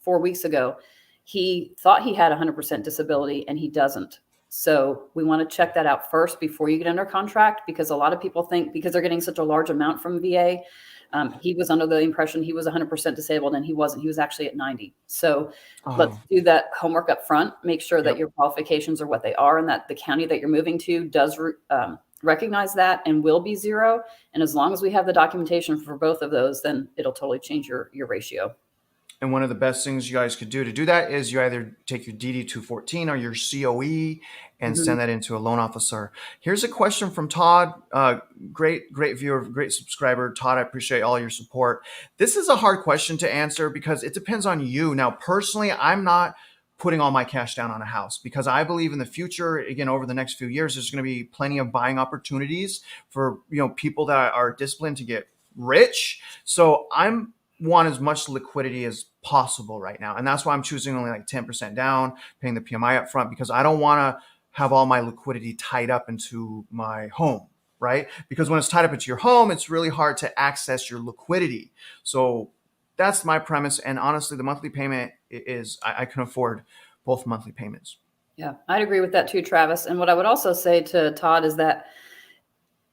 4 weeks ago. He thought he had 100% disability and he doesn't. So we want to check that out first before you get under contract, because a lot of people think because they're getting such a large amount from VA, he was under the impression he was 100% disabled, and he wasn't. He was actually at 90. So let's do that homework up front. Make sure that your qualifications are what they are, and that the county that you're moving to does recognize that and will be zero. And as long as we have the documentation for both of those, then it'll totally change your ratio. And one of the best things you guys could do to do that is you either take your DD-214 or your COE and send that into a loan officer. Here's a question from Todd. Great viewer, great subscriber. Todd, I appreciate all your support. This is a hard question to answer because it depends on you. Now, personally, I'm not putting all my cash down on a house because I believe in the future, again, over the next few years, there's going to be plenty of buying opportunities for people that are disciplined to get rich. So I'm want as much liquidity as possible right now. And that's why I'm choosing only like 10% down, paying the PMI up front, because I don't want to have all my liquidity tied up into my home, right? Because when it's tied up into your home, it's really hard to access your liquidity. So that's my premise. And honestly, the monthly payment is, I can afford both monthly payments. Yeah, I'd agree with that too, Travis. And what I would also say to Todd is that,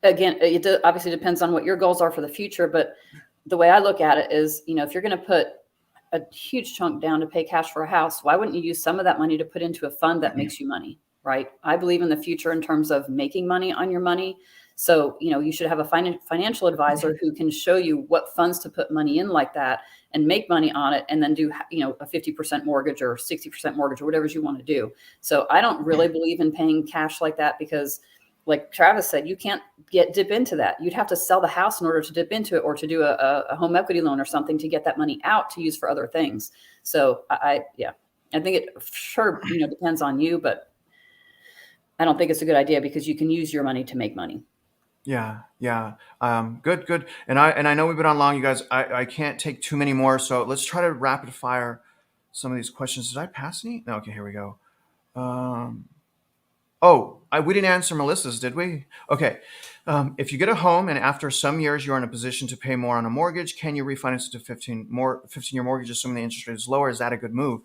again, obviously depends on what your goals are for the future. But the way I look at it is, if you're going to put a huge chunk down to pay cash for a house, why wouldn't you use some of that money to put into a fund that makes you money, right? I believe in the future in terms of making money on your money. So, you should have a financial advisor who can show you what funds to put money in like that and make money on it, and then do, a 50% mortgage or 60% mortgage or whatever you want to do. So I don't really believe in paying cash like that because, like Travis said, you can't dip into that. You'd have to sell the house in order to dip into it, or to do a home equity loan or something to get that money out to use for other things. So I think it sure, depends on you, but I don't think it's a good idea because you can use your money to make money. Yeah, yeah. Good. And I know we've been on long, you guys. I can't take too many more, so let's try to rapid fire some of these questions. Did I pass any? No. Okay, here we go. We didn't answer Melissa's, did we? Okay. If you get a home and after some years you're in a position to pay more on a mortgage, can you refinance it to 15-year mortgage, assuming the interest rate is lower? Is that a good move?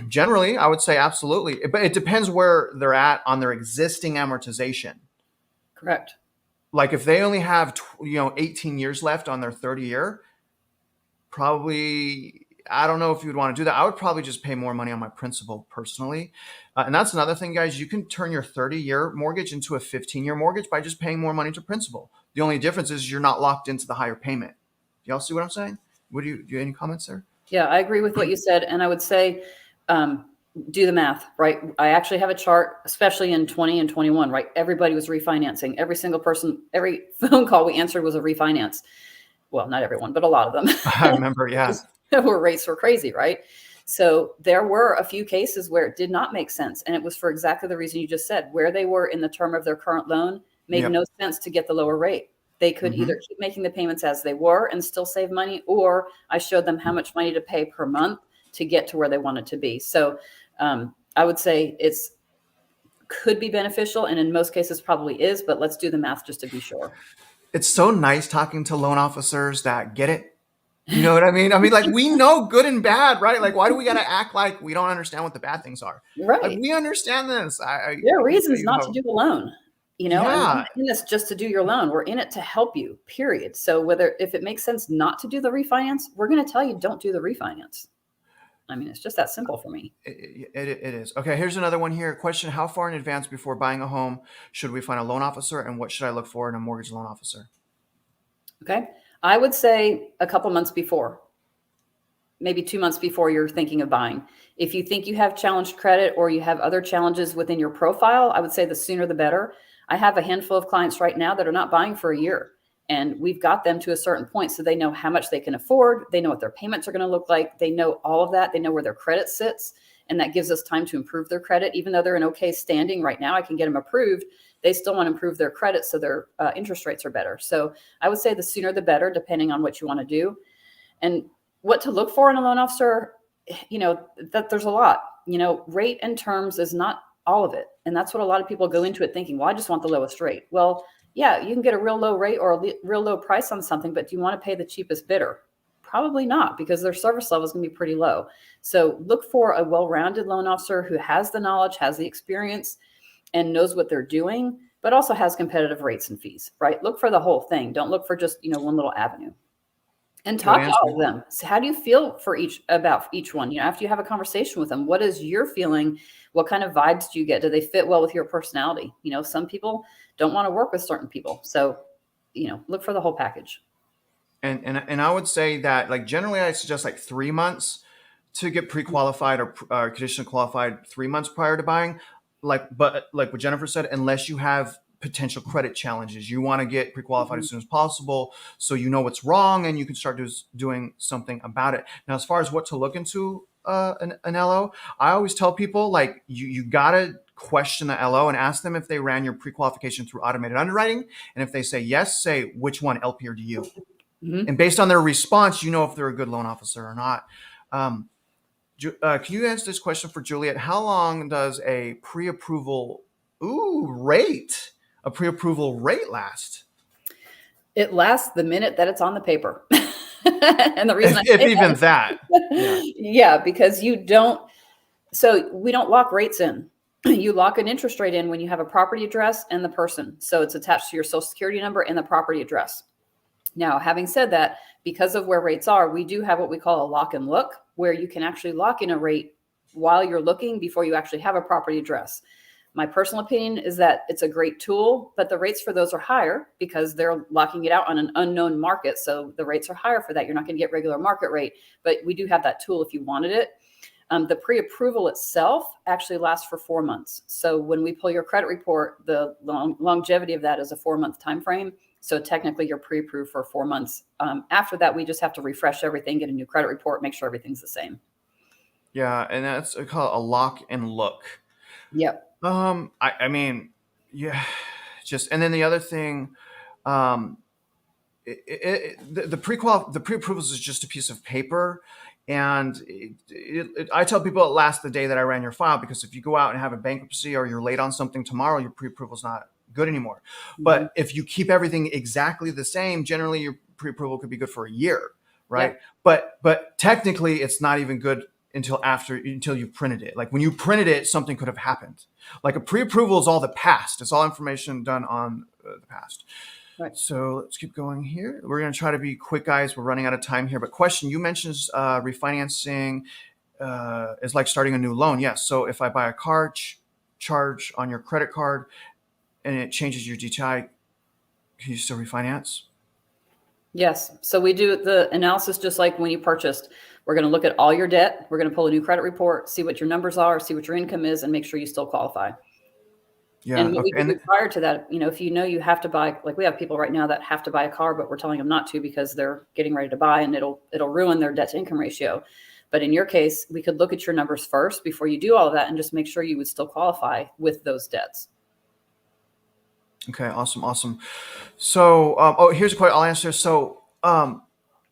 Generally, I would say absolutely, but it depends where they're at on their existing amortization. Correct. Like if they only have 18 years left on their 30-year, probably, I don't know if you would want to do that. I would probably just pay more money on my principal personally. And that's another thing, guys. You can turn your 30-year mortgage into a 15-year mortgage by just paying more money to principal. The only difference is you're not locked into the higher payment. Y'all see what I'm saying? Do you have any comments there? Yeah, I agree with what you said. And I would say, do the math, right? I actually have a chart, especially in 20 and 21, right? Everybody was refinancing. Every single person, every phone call we answered was a refinance. Well, not everyone, but a lot of them. I remember, yeah. Where rates were crazy, right? So there were a few cases where it did not make sense. And it was for exactly the reason you just said, where they were in the term of their current loan made Yep. no sense to get the lower rate. They could either keep making the payments as they were and still save money, or I showed them how much money to pay per month to get to where they wanted to be. So I would say could be beneficial, and in most cases probably is, but let's do the math just to be sure. It's so nice talking to loan officers that get it. You know what I mean? I mean, like, we know good and bad, right? Like, why do we got to act like we don't understand what the bad things are? Like, Right. we understand this. There are I can tell reasons you not to how. do the loan, and we're Yeah. not in this just to do your loan. We're in it to help you, period. So if it makes sense not to do the refinance, we're going to tell you don't do the refinance. I mean, it's just that simple for me. It is. Okay, here's another one here. Question: how far in advance before buying a home should we find a loan officer, and what should I look for in a mortgage loan officer? Okay. I would say a couple months before, maybe 2 months before you're thinking of buying. If you think you have challenged credit or you have other challenges within your profile, I would say the sooner the better. I have a handful of clients right now that are not buying for a year, and we've got them to a certain point so they know how much they can afford. They know what their payments are going to look like. They know all of that. They know where their credit sits, and that gives us time to improve their credit. Even though they're in okay standing right now, I can get them approved. They still want to improve their credit so their interest rates are better. So I would say the sooner the better, depending on what you want to do. And what to look for in a loan officer, that there's a lot. Rate and terms is not all of it. And that's what a lot of people go into it thinking, well, I just want the lowest rate. Well, yeah, you can get a real low rate or a real low price on something, but do you want to pay the cheapest bidder? Probably not, because their service level is going to be pretty low. So look for a well-rounded loan officer who has the knowledge, has the experience, and knows what they're doing, but also has competitive rates and fees, right? Look for the whole thing. Don't look for just, one little avenue. And Good talk to all answer. of them. So how do you feel about each one? After you have a conversation with them, what is your feeling? What kind of vibes do you get? Do they fit well with your personality? Some people don't want to work with certain people. So, look for the whole package. And I would say that, like, generally I suggest like 3 months to get pre-qualified or condition qualified 3 months prior to buying. But like what Jennifer said, unless you have potential credit challenges, you want to get pre-qualified as soon as possible so you know what's wrong and you can start doing something about it. Now, as far as what to look into an LO, I always tell people, like, you gotta question the LO and ask them if they ran your pre-qualification through automated underwriting, and if they say yes, say which one, LP or DU. And based on their response, you know if they're a good loan officer or not. Can you answer this question for Juliet? How long does a pre-approval rate? a pre-approval rate last? It lasts the minute that it's on the paper. And the reason I If say even that. Yeah. yeah, because so we don't lock rates in. You lock an interest rate in when you have a property address and the person. So it's attached to your social security number and the property address. Now, having said that, because of where rates are, we do have what we call a lock and look, where you can actually lock in a rate while you're looking before you actually have a property address. My personal opinion is that it's a great tool, but the rates for those are higher because they're locking it out on an unknown market. So the rates are higher for that. You're not going to get regular market rate, but we do have that tool if you wanted it. The pre-approval itself actually lasts for 4 months. So when we pull your credit report, the longevity of that is a 4-month time frame. So technically you're pre-approved for 4 months. After that, we just have to refresh everything, get a new credit report, make sure everything's the same. Yeah, and that's called a lock and look. Yep. I mean, yeah, just and then the other thing, um, the pre-approvals is just a piece of paper, and I tell people it lasts the day that I ran your file, because if you go out and have a bankruptcy or you're late on something tomorrow, your pre-approval is not good anymore. But if you keep everything exactly the same, generally your pre-approval could be good for a year, right? Yeah. But technically it's not even good until you printed it. Like when you printed it, something could have happened. Like a pre-approval is all the past. It's all information done on the past. Right. So let's keep going here. We're going to try to be quick, guys. We're running out of time here. But question, you mentioned refinancing is like starting a new loan. Yes. So if I buy a car, charge on your credit card, and it changes your DTI, can you still refinance? Yes. So we do the analysis just like when you purchased. We're going to look at all your debt. We're going to pull a new credit report, see what your numbers are, see what your income is, and make sure you still qualify. Yeah. And what we Okay. do prior to that, if you know you have to buy, like we have people right now that have to buy a car, but we're telling them not to because they're getting ready to buy and it'll ruin their debt to income ratio. But in your case, we could look at your numbers first before you do all of that and just make sure you would still qualify with those debts. Okay. Awesome. So, here's a question I'll answer. So,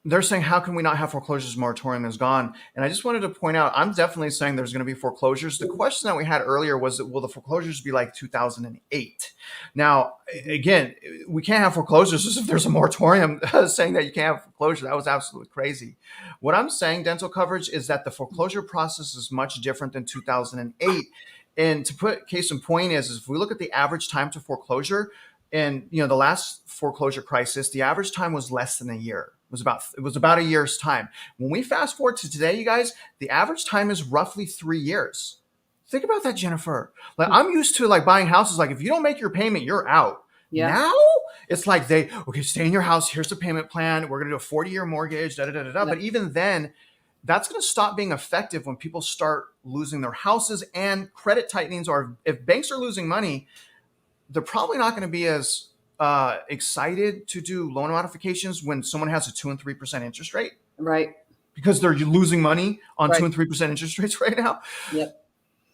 they're saying, how can we not have foreclosures? Moratorium is gone. And I just wanted to point out, I'm definitely saying there's going to be foreclosures. The question that we had earlier was, will the foreclosures be like 2008? Now, again, we can't have foreclosures if there's a moratorium saying that you can't have foreclosure. That was absolutely crazy. What I'm saying, dental coverage, is that the foreclosure process is much different than 2008. And to put case in point is if we look at the average time to foreclosure, and the last foreclosure crisis, the average time was less than a year. It was about a year's time. When we fast forward to today, you guys, the average time is roughly 3 years. Think about that, Jennifer. Like I'm used to like buying houses. Like if you don't make your payment, you're out. Yeah. Now it's like okay, stay in your house. Here's the payment plan. We're gonna do a 40-year mortgage. Yeah. But even then, that's going to stop being effective when people start losing their houses and credit tightenings, or if banks are losing money, they're probably not going to be as excited to do loan modifications when someone has a 2 and 3% interest rate, Right. because they're losing money on Right. 2 and 3% interest rates right now. Yep.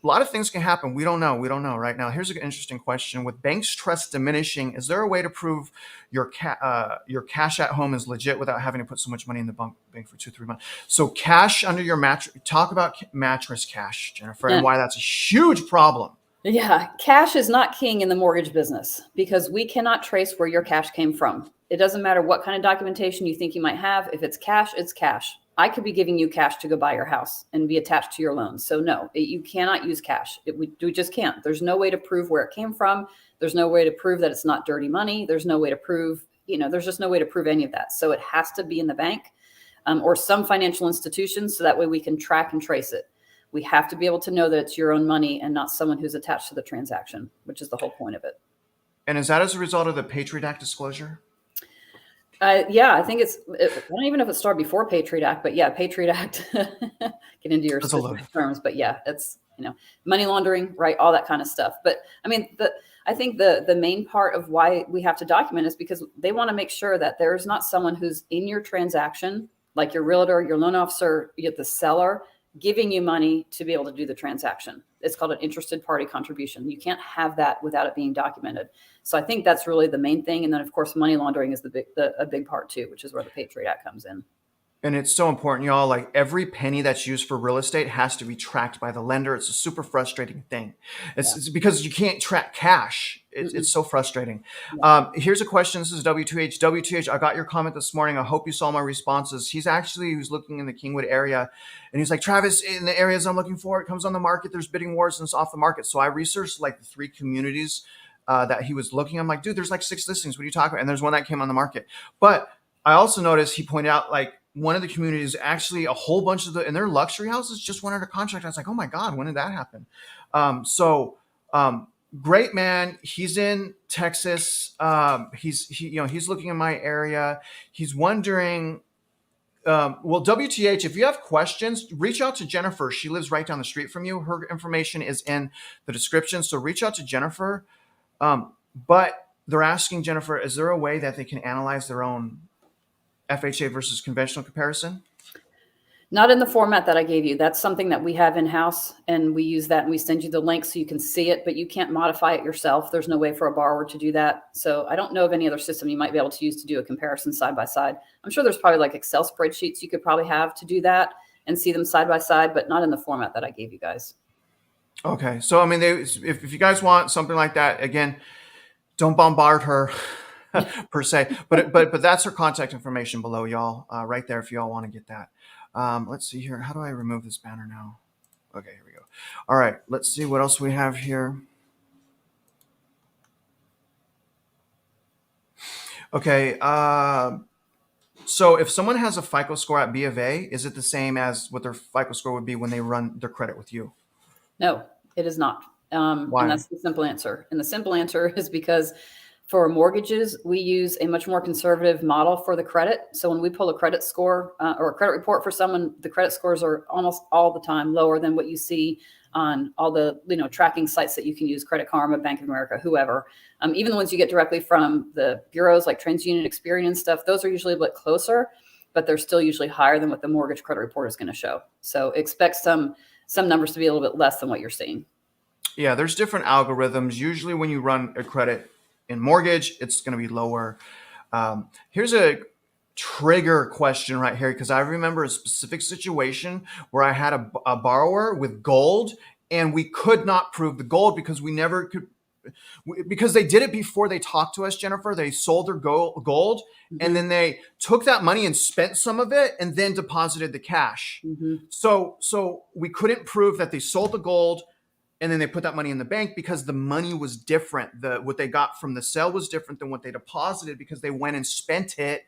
A lot of things can happen. We don't know right now. Here's an interesting question. With banks' trust diminishing, is there a way to prove your cash at home is legit without having to put so much money in the bank for 2-3 months? So cash under your mattress. Talk about mattress cash, Jennifer, and why that's a huge problem. Yeah, cash is not king in the mortgage business because we cannot trace where your cash came from. It doesn't matter what kind of documentation you think you might have. If it's cash, it's cash. I could be giving you cash to go buy your house and be attached to your loan. So no, you cannot use cash. We just can't. There's no way to prove where it came from. There's no way to prove that it's not dirty money. There's no way to prove, there's just no way to prove any of that. So it has to be in the bank or some financial institution. So that way we can track and trace it. We have to be able to know that it's your own money and not someone who's attached to the transaction, which is the whole point of it. And is that as a result of the Patriot Act disclosure? Yeah, I think I don't even know if it started before Patriot Act, but yeah, Patriot Act, get into your specific terms, but yeah, it's, money laundering, right? All that kind of stuff. But I mean, I think the main part of why we have to document is because they want to make sure that there's not someone who's in your transaction, like your realtor, your loan officer, you get the seller, giving you money to be able to do the transaction. It's called an interested party contribution. You can't have that without it being documented. So I think that's really the main thing. And then of course, money laundering is a big part too, which is where the Patriot Act comes in. And it's so important, y'all. Like every penny that's used for real estate has to be tracked by the lender. It's a super frustrating thing. Yeah. It's because you can't track cash. It's Mm-mm. so frustrating. Yeah. Here's a question. This is W2H. W2H, I got your comment this morning. I hope you saw my responses. He was looking in the Kingwood area, and he's like, Travis, in the areas I'm looking for, it comes on the market. There's bidding wars and it's off the market. So I researched like the 3 communities that he was looking. I'm like, dude, there's like 6 listings. What are you talking about? And there's one that came on the market. But I also noticed he pointed out like one of the communities actually a whole bunch of and their luxury houses just went under contract. I was like, oh my God, when did that happen? So great man. He's in Texas. He's looking in my area. He's wondering, well, WTH, if you have questions, reach out to Jennifer. She lives right down the street from you. Her information is in the description. So reach out to Jennifer. But they're asking Jennifer, is there a way that they can analyze their own FHA versus conventional comparison? Not in the format that I gave you. That's something that we have in-house, and we use that and we send you the link so you can see it, but you can't modify it yourself. There's no way for a borrower to do that. So I don't know of any other system you might be able to use to do a comparison side by side. I'm sure there's probably like Excel spreadsheets you could probably have to do that and see them side by side, but not in the format that I gave you guys. Okay. So, I mean, if you guys want something like that, again, don't bombard her per se, but that's her contact information below, y'all, right there if y'all want to get that. Let's see here. How do I remove this banner now? Okay, here we go. All right, let's see what else we have here. Okay, so if someone has a FICO score at B of A, is it the same as what their FICO score would be when they run their credit with you? No, it is not. And Why? that's the simple answer. And the simple answer is because for mortgages, we use a much more conservative model for the credit. So when we pull a credit score or a credit report for someone, the credit scores are almost all the time lower than what you see on all the tracking sites that you can use, Credit Karma, Bank of America, whoever. Even the ones you get directly from the bureaus like TransUnion, Experian and stuff, those are usually a bit closer, but they're still usually higher than what the mortgage credit report is going to show. So expect some numbers to be a little bit less than what you're seeing. Yeah, there's different algorithms. Usually when you run a credit in mortgage, it's going to be lower. Here's a trigger question right here, because I remember a specific situation where I had a borrower with gold, and we could not prove the gold because we never could, because they did it before they talked to us, Jennifer. They sold their gold, Mm-hmm. and then they took that money and spent some of it and then deposited the cash. Mm-hmm. So we couldn't prove that they sold the gold and then they put that money in the bank because the money was different. What they got from the sale was different than what they deposited because they went and spent it.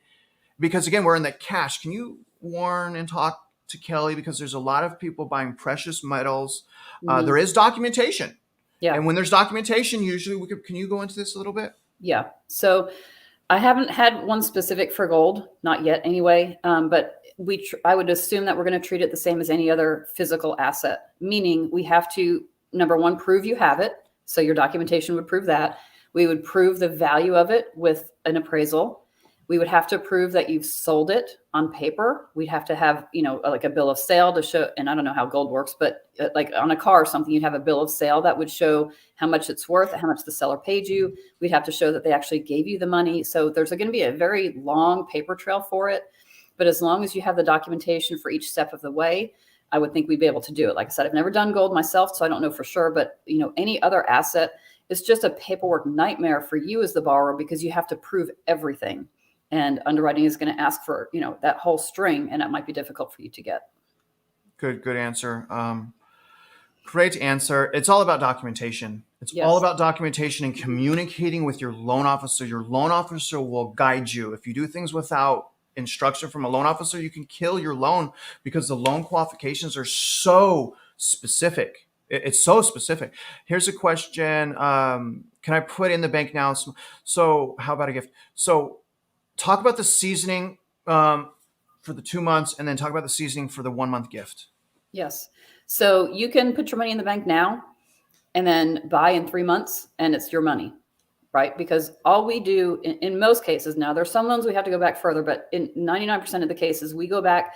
Because again, we're in the cash. Can you warn and talk to Kelly? Because there's a lot of people buying precious metals. Mm-hmm. There is documentation. Yeah. And when there's documentation, usually can you go into this a little bit? Yeah. So I haven't had one specific for gold, not yet anyway. But I would assume that we're going to treat it the same as any other physical asset, meaning we have to, number one, prove you have it. So your documentation would prove that. We would prove the value of it with an appraisal. We would have to prove that you've sold it on paper. We'd have to have, like a bill of sale to show, and I don't know how gold works, but like on a car or something, you'd have a bill of sale that would show how much it's worth, how much the seller paid you. We'd have to show that they actually gave you the money. So there's going to be a very long paper trail for it. But as long as you have the documentation for each step of the way, I would think we'd be able to do it. Like I said, I've never done gold myself, so I don't know for sure. But any other asset, it's just a paperwork nightmare for you as the borrower because you have to prove everything. And underwriting is going to ask for, that whole string, and that might be difficult for you to get. Good answer. Great answer. It's all about documentation. It's Yes. all about documentation and communicating with your loan officer. Your loan officer will guide you. If you do things without instruction from a loan officer, you can kill your loan because the loan qualifications are so specific. It's so specific. Here's a question. Can I put in the bank now? So how about a gift? So talk about the seasoning for the 2 months, and then talk about the seasoning for the 1 month gift. Yes. So you can put your money in the bank now and then buy in 3 months, and it's your money, right? Because all we do in most cases, now there's some loans we have to go back further, but in 99% of the cases, we go back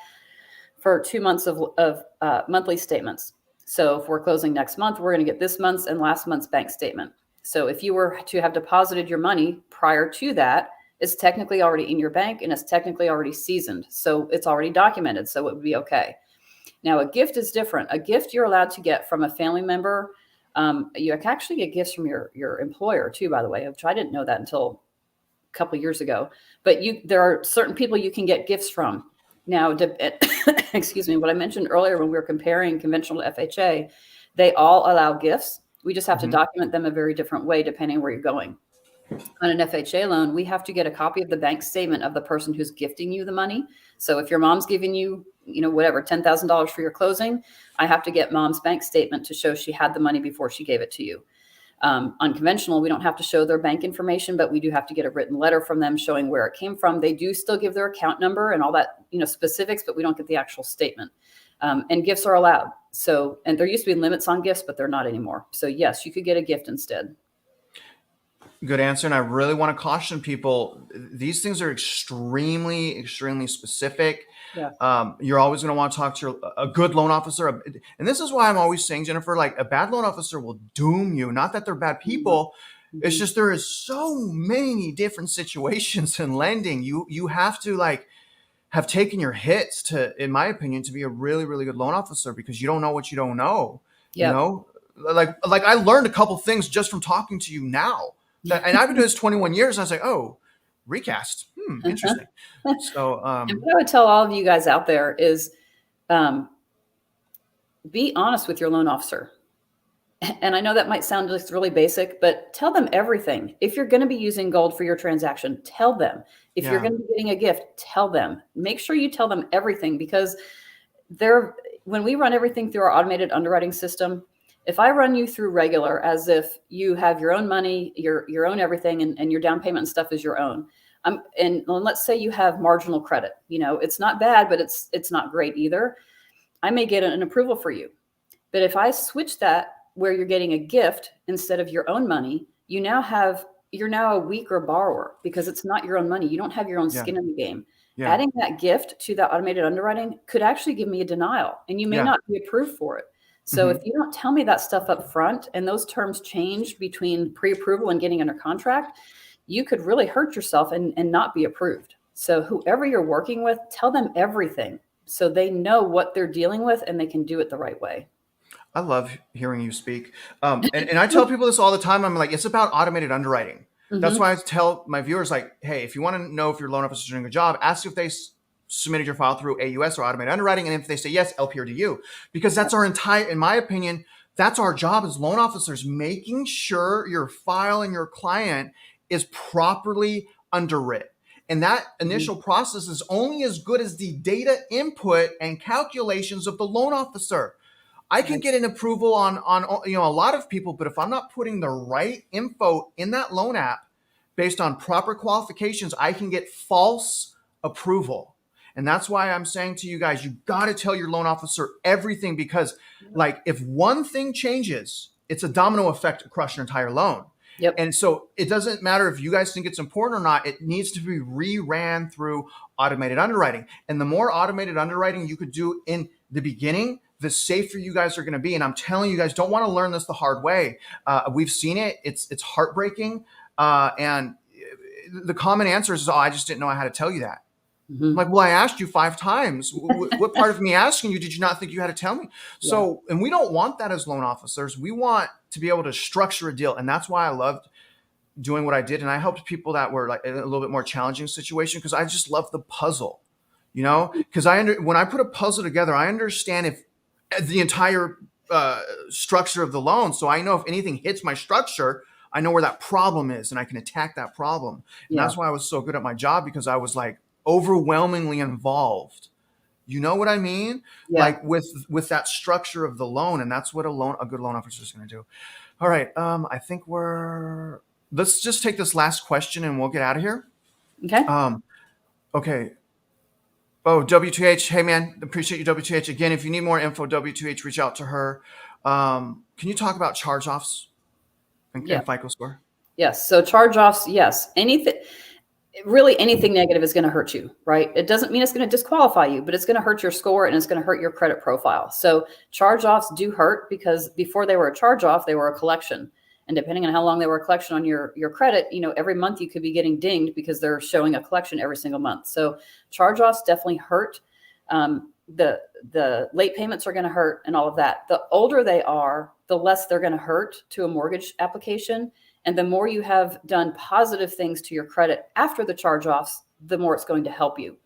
for 2 months of monthly statements. So if we're closing next month, we're going to get this month's and last month's bank statement. So if you were to have deposited your money prior to that, it's technically already in your bank and it's technically already seasoned. So it's already documented. So it would be okay. Now, a gift is different. A gift you're allowed to get from a family member. You can actually get gifts from your employer too, by the way, which I didn't know that until a couple of years ago. But there are certain people you can get gifts from. Now, excuse me, what I mentioned earlier when we were comparing conventional to FHA, they all allow gifts. We just have to document them a very different way depending where you're going. On an FHA loan, we have to get a copy of the bank statement of the person who's gifting you the money. So if your mom's giving you, whatever, $10,000 for your closing, I have to get mom's bank statement to show she had the money before she gave it to you. Unconventional, we don't have to show their bank information, but we do have to get a written letter from them showing where it came from. They do still give their account number and all that, specifics, but we don't get the actual statement. And gifts are allowed. So, and there used to be limits on gifts, but they're not anymore. So yes, you could get a gift instead. Good answer. And I really want to caution people, these things are extremely, extremely specific. Yeah. You're always going to want to talk to a good loan officer. And this is why I'm always saying, Jennifer, like a bad loan officer will doom you. Not that they're bad people. Mm-hmm. It's just there is so many different situations in lending. You have to have taken your hits to, in my opinion, to be a really, really good loan officer because you don't know what you don't know. Yep. Like I learned a couple things just from talking to you now. And I've been doing this 21 years. And I was like, oh, recast. Interesting. So, and what I would tell all of you guys out there is be honest with your loan officer. And I know that might sound just really basic, but tell them everything. If you're going to be using gold for your transaction, tell them. If you're going to be getting a gift, tell them. Make sure you tell them everything because when we run everything through our automated underwriting system, if I run you through regular as if you have your own money, your own everything, and your down payment and stuff is your own, and let's say you have marginal credit, it's not bad, but it's not great either. I may get an approval for you. But if I switch that where you're getting a gift instead of your own money, you're now a weaker borrower because it's not your own money. You don't have your own skin in the game. Yeah. Adding that gift to that automated underwriting could actually give me a denial, and you may not be approved for it. So if you don't tell me that stuff up front and those terms change between pre-approval and getting under contract, you could really hurt yourself and not be approved. So whoever you're working with, tell them everything so they know what they're dealing with and they can do it the right way. I love hearing you speak. And I tell people this all the time. I'm like, it's about automated underwriting. That's why I tell my viewers, like, hey, if you want to know if your loan officer is doing a good job, ask if they submitted your file through AUS or automated underwriting. And if they say yes, LP or DU, because that's our in my opinion, that's our job as loan officers, making sure your file and your client is properly underwritten. And that initial process is only as good as the data input and calculations of the loan officer. I can get an approval on a lot of people, but if I'm not putting the right info in that loan app based on proper qualifications, I can get false approval. And that's why I'm saying to you guys, you got to tell your loan officer everything because if one thing changes, it's a domino effect across your entire loan. Yep. And so it doesn't matter if you guys think it's important or not, it needs to be reran through automated underwriting. And the more automated underwriting you could do in the beginning, the safer you guys are going to be. And I'm telling you guys, don't want to learn this the hard way. We've seen it. It's heartbreaking. And the common answer is, I just didn't know I had to tell you that. I'm like, well, I asked you 5 times. What part of me asking you did you not think you had to tell me? So, and we don't want that as loan officers. We want to be able to structure a deal. And that's why I loved doing what I did. And I helped people that were like in a little bit more challenging situation because I just love the puzzle, because when I put a puzzle together, I understand if the entire structure of the loan. So I know if anything hits my structure, I know where that problem is and I can attack that problem. And that's why I was so good at my job because I was like, overwhelmingly involved. You know what I mean? Yeah. Like with that structure of the loan. And that's what a good loan officer is going to do. All right. I think let's just take this last question and we'll get out of here. Okay. Okay. Oh, W2H. Hey man, appreciate you, W2H. Again, if you need more info, W2H, reach out to her. Can you talk about charge-offs and FICO score? Yes. So charge-offs, yes. Anything negative is going to hurt you, right? It doesn't mean it's going to disqualify you, but it's going to hurt your score and it's going to hurt your credit profile. So charge-offs do hurt because before they were a charge-off, they were a collection. And depending on how long they were a collection on your credit, every month you could be getting dinged because they're showing a collection every single month. So charge-offs definitely hurt. The late payments are going to hurt and all of that. The older they are, the less they're going to hurt to a mortgage application. And the more you have done positive things to your credit after the charge-offs, the more it's going to help you.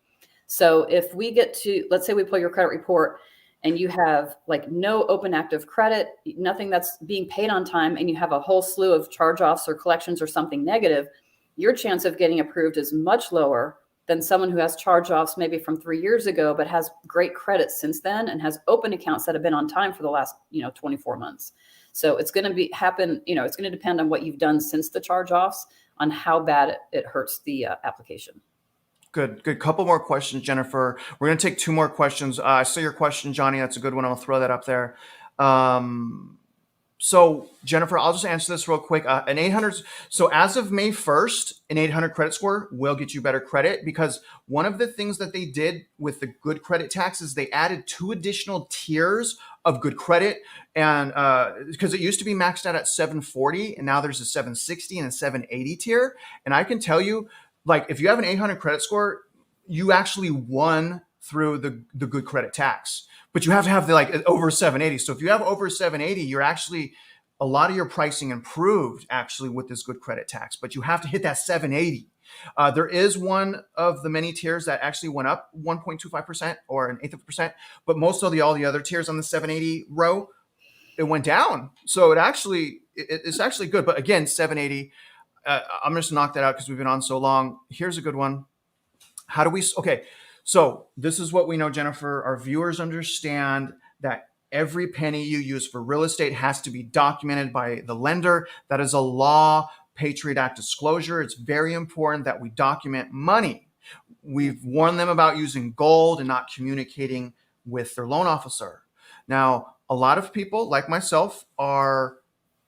So if we get to, let's say we pull your credit report and you have like no open active credit, nothing that's being paid on time, and you have a whole slew of charge-offs or collections or something negative, your chance of getting approved is much lower than someone who has charge-offs maybe from 3 years ago, but has great credit since then and has open accounts that have been on time for the last, 24 months. So it's going to happen, it's going to depend on what you've done since the charge-offs on how bad it hurts the application. Good. Couple more questions, Jennifer. We're going to take 2 more questions. I saw your question, Johnny. That's a good one. I'll throw that up there. So Jennifer, I'll just answer this real quick. An 800. So as of May 1st, an 800 credit score will get you better credit, because one of the things that they did with the good credit tax is they added 2 additional tiers of good credit. And because it used to be maxed out at 740, and now there's a 760 and a 780 tier. And I can tell you, like, if you have an 800 credit score, you actually won through the good credit tax, but you have to have the over 780. So if you have over 780, you're actually, a lot of your pricing improved actually with this good credit tax, but you have to hit that 780. There is one of the many tiers that actually went up 1.25% or an eighth of a percent, but most of all the other tiers on the 780 row, it went down. So it's actually good. But again, 780, I'm just knock that out because we've been on so long. Here's a good one. Okay. So this is what we know, Jennifer. Our viewers understand that every penny you use for real estate has to be documented by the lender. That is a law, Patriot Act disclosure. It's very important that we document money. We've warned them about using gold and not communicating with their loan officer. Now, a lot of people like myself are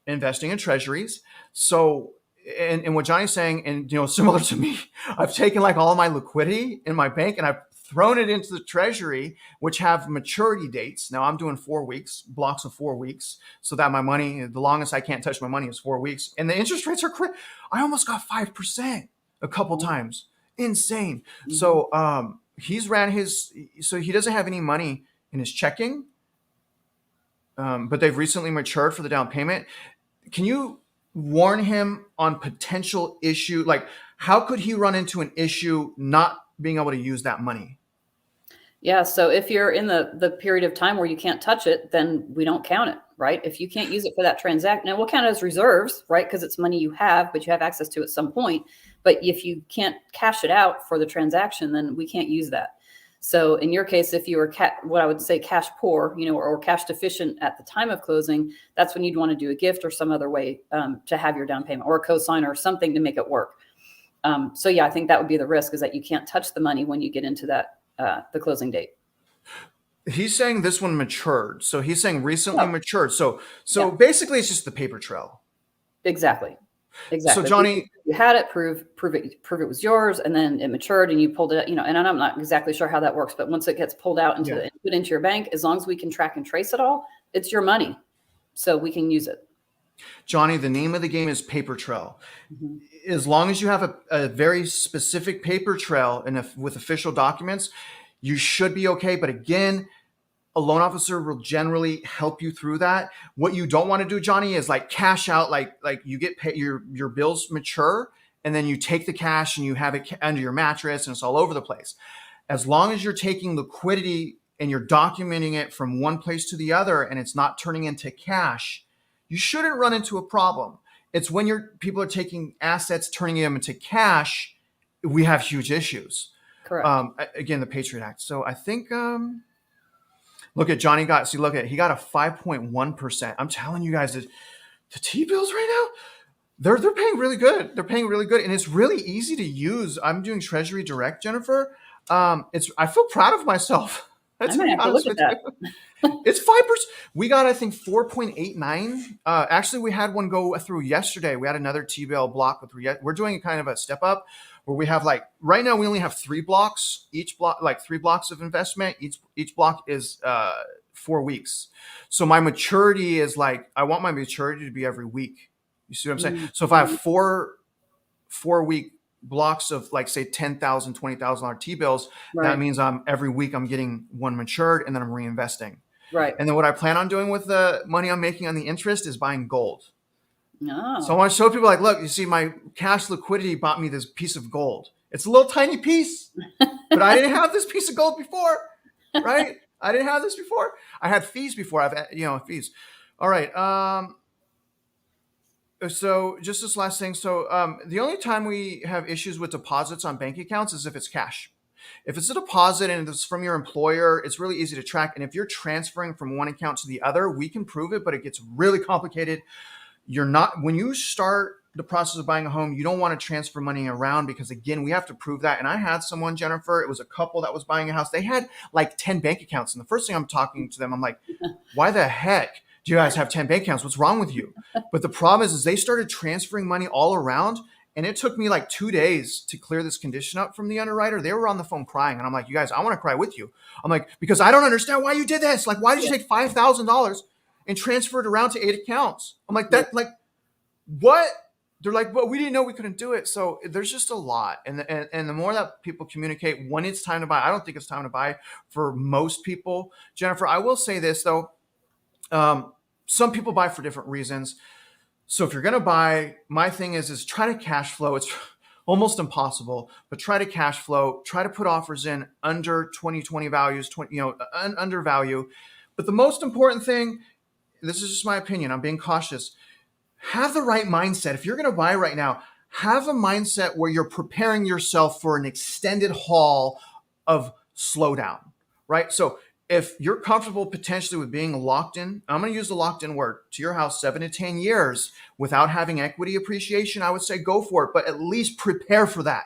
investing in treasuries. So, and what Johnny's saying, and similar to me, I've taken like all of my liquidity in my bank and I've thrown it into the treasury, which have maturity dates. Now I'm doing 4 weeks, blocks of 4 weeks, so that my money, the longest I can't touch my money is 4 weeks. And the interest rates are I almost got 5% a couple times. Insane. Mm-hmm. So he's ran so he doesn't have any money in his checking, but they've recently matured for the down payment. Can you warn him on potential issue? Like, how could he run into an issue not being able to use that money? Yeah. So if you're in the period of time where you can't touch it, then we don't count it, right? If you can't use it for that transaction, now we'll count it as reserves, right? Because it's money you have, but you have access to at some point. But if you can't cash it out for the transaction, then we can't use that. So in your case, if you were what I would say cash poor, or cash deficient at the time of closing, that's when you'd want to do a gift or some other way to have your down payment, or a cosign or something to make it work. So yeah, I think that would be the risk, is that you can't touch the money when you get into that the closing date. He's saying this one matured. So he's saying recently matured. So basically it's just the paper trail. Exactly. So Johnny, you had it, prove it was yours, and then it matured and you pulled it, and I'm not exactly sure how that works, but once it gets pulled out and put into your bank, as long as we can track and trace it all, it's your money. So we can use it. Johnny, the name of the game is paper trail. Mm-hmm. As long as you have a very specific paper trail and with official documents, you should be okay. But again, a loan officer will generally help you through that. What you don't want to do, Johnny, is like cash out, like you get paid, your bills mature, and then you take the cash and you have it under your mattress and it's all over the place. As long as you're taking liquidity and you're documenting it from one place to the other and it's not turning into cash, you shouldn't run into a problem. It's when people are taking assets, turning them into cash, we have huge issues. Correct. Again, the Patriot Act. So I think, look at Johnny he got a 5.1%. I'm telling you guys, the T-bills right now, they're paying really good. They're paying really good. And it's really easy to use. I'm doing Treasury Direct, Jennifer. I feel proud of myself. That's to be honest with you. It's 5%. We got, I think, 4.89. Actually, we had one go through yesterday. We had another T-bill block we're doing kind of a step up where we have right now we only have 3 blocks. Each block, 3 blocks of investment. Each block is 4 weeks. So my maturity is I want my maturity to be every week. You see what I'm saying? Mm-hmm. So if I have four week blocks of like say $10,000, $20,000 T-bills, that Right. means every week I'm getting one matured and then I'm reinvesting. Right. And then what I plan on doing with the money I'm making on the interest is buying gold. So I Oh. want to show people like, look, you see, my cash liquidity bought me this piece of gold. It's a little tiny piece, but I didn't have this piece of gold before, right? I didn't have this before. I had fees before. Fees. All right. So just this last thing. So the only time we have issues with deposits on bank accounts is if it's cash. If it's a deposit and it's from your employer, it's really easy to track. And if you're transferring from one account to the other, we can prove it, but it gets really complicated. When you start the process of buying a home, you don't want to transfer money around because again, we have to prove that. And I had someone, Jennifer, it was a couple that was buying a house. They had like 10 bank accounts. And the first thing I'm talking to them, I'm like, why the heck do you guys have 10 bank accounts? What's wrong with you? But the problem is they started transferring money all around. And it took me like 2 days to clear this condition up from the underwriter. They were on the phone crying. And I'm like, you guys, I want to cry with you. I'm like, because I don't understand why you did this. Like, why did you take $5,000 and transfer it around to 8 accounts? I'm like, what? They're like, well, we didn't know we couldn't do it. So there's just a lot. And the more that people communicate when it's time to buy, I don't think it's time to buy for most people. Jennifer, I will say this though. Some people buy for different reasons. So if you're going to buy, my thing is try to cash flow. It's almost impossible, but try to cash flow, try to put offers in under 2020 values, under value. But the most important thing, this is just my opinion, I'm being cautious. Have the right mindset. If you're going to buy right now, have a mindset where you're preparing yourself for an extended haul of slowdown, right? So if you're comfortable potentially with being locked in, I'm going to use the locked in word, to your house 7 to 10 years without having equity appreciation, I would say go for it, but at least prepare for that.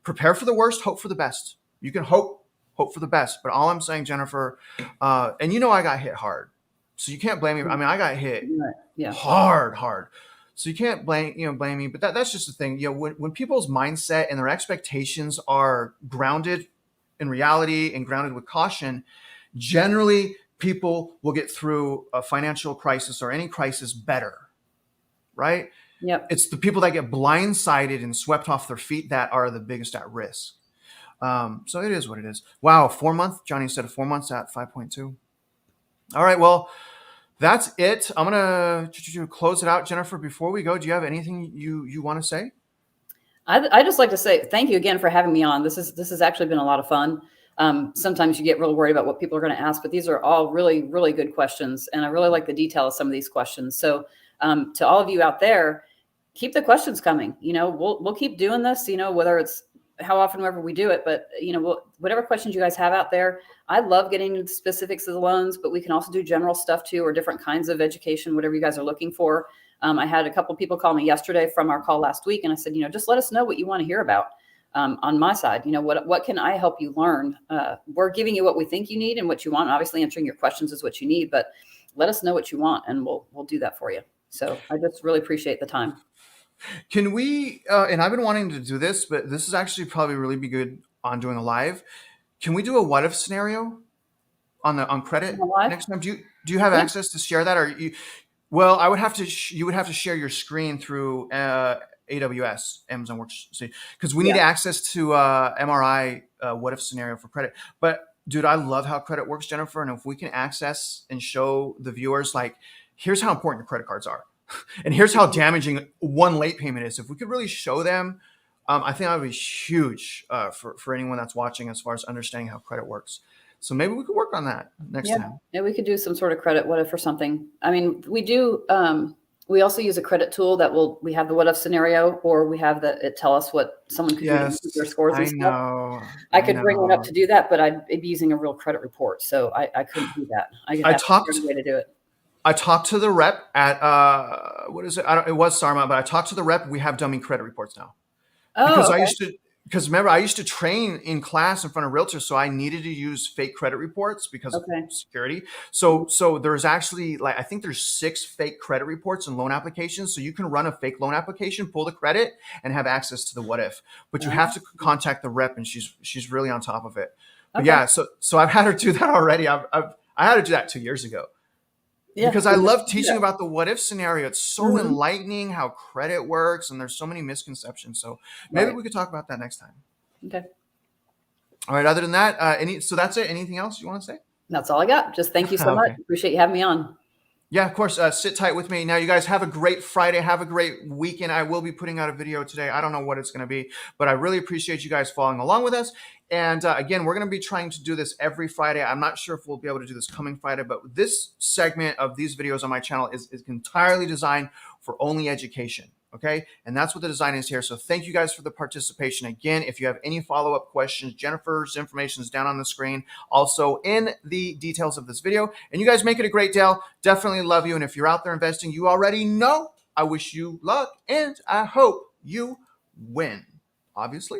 Prepare for the worst, hope for the best. You can hope for the best. But all I'm saying, Jennifer, and I got hit hard. So you can't blame me. I mean, I got hit hard. So you can't blame me. But that's just the thing. When people's mindset and their expectations are grounded in reality and grounded with caution, generally people will get through a financial crisis or any crisis better, right? Yep. It's the people that get blindsided and swept off their feet that are the biggest at risk. So it is what it is. Wow, 4 months. Johnny said 4 months at 5.2. All right, well, that's it. I'm going to close it out. Jennifer, before we go, do you have anything you want to say? I just like to say thank you again for having me on. This has actually been a lot of fun. Sometimes you get real worried about what people are going to ask, but these are all really, really good questions. And I really like the detail of some of these questions. So to all of you out there, keep the questions coming. We'll keep doing this, whether it's how often ever we do it, but whatever questions you guys have out there, I love getting into the specifics of the loans, but we can also do general stuff too, or different kinds of education, whatever you guys are looking for. I had a couple of people call me yesterday from our call last week, and I said, just let us know what you want to hear about. On my side, what can I help you learn? We're giving you what we think you need and what you want. Obviously, answering your questions is what you need, but let us know what you want, and we'll do that for you. So I just really appreciate the time. Can we? And I've been wanting to do this, but this is actually probably really be good on doing a live. Can we do a what if scenario on credit next time? Do you have access to share that, or you? Well, I would have to. You would have to share your screen through AWS, Amazon Workspace, because we need access to MRI what if scenario for credit. But dude, I love how credit works, Jennifer, and if we can access and show the viewers, like, here's how important your credit cards are, and here's how damaging one late payment is. If we could really show them, I think that would be huge for anyone that's watching as far as understanding how credit works. So maybe we could work on that next time. Yeah, we could do some sort of credit what if or something. I mean, we do. We also use a credit tool that we have the what if scenario, or we have it tell us what someone could do to improve their scores and stuff. I could bring one up to do that, but I'd be using a real credit report, so I couldn't do that. I talked a way to do it. I talked to the rep at what is it? It was Sarma, but I talked to the rep. We have dummy credit reports now. Because remember, I used to train in class in front of realtors, so I needed to use fake credit reports because of security. So there's actually, I think there's 6 fake credit reports and loan applications. So you can run a fake loan application, pull the credit, and have access to the what if. But you have to contact the rep, and she's really on top of it. But so I've had her do that already. I had to do that 2 years ago. Yeah. because I love teaching about the what if scenario. It's so Mm-hmm. enlightening how credit works, and there's so many misconceptions. So maybe Right. we could talk about that next time. Okay. All right. Other than that, so that's it. Anything else you want to say? That's all I got. Just thank you so much. Okay. Appreciate you having me on. Yeah, of course. Sit tight with me. Now, you guys have a great Friday. Have a great weekend. I will be putting out a video today. I don't know what it's going to be, but I really appreciate you guys following along with us. And again, we're going to be trying to do this every Friday. I'm not sure if we'll be able to do this coming Friday, but this segment of these videos on my channel is entirely designed for only education. Okay. And that's what the design is here. So thank you guys for the participation. Again, if you have any follow-up questions, Jennifer's information is down on the screen, also in the details of this video. And you guys make it a great day. Definitely love you. And if you're out there investing, you already know I wish you luck and I hope you win. Obviously.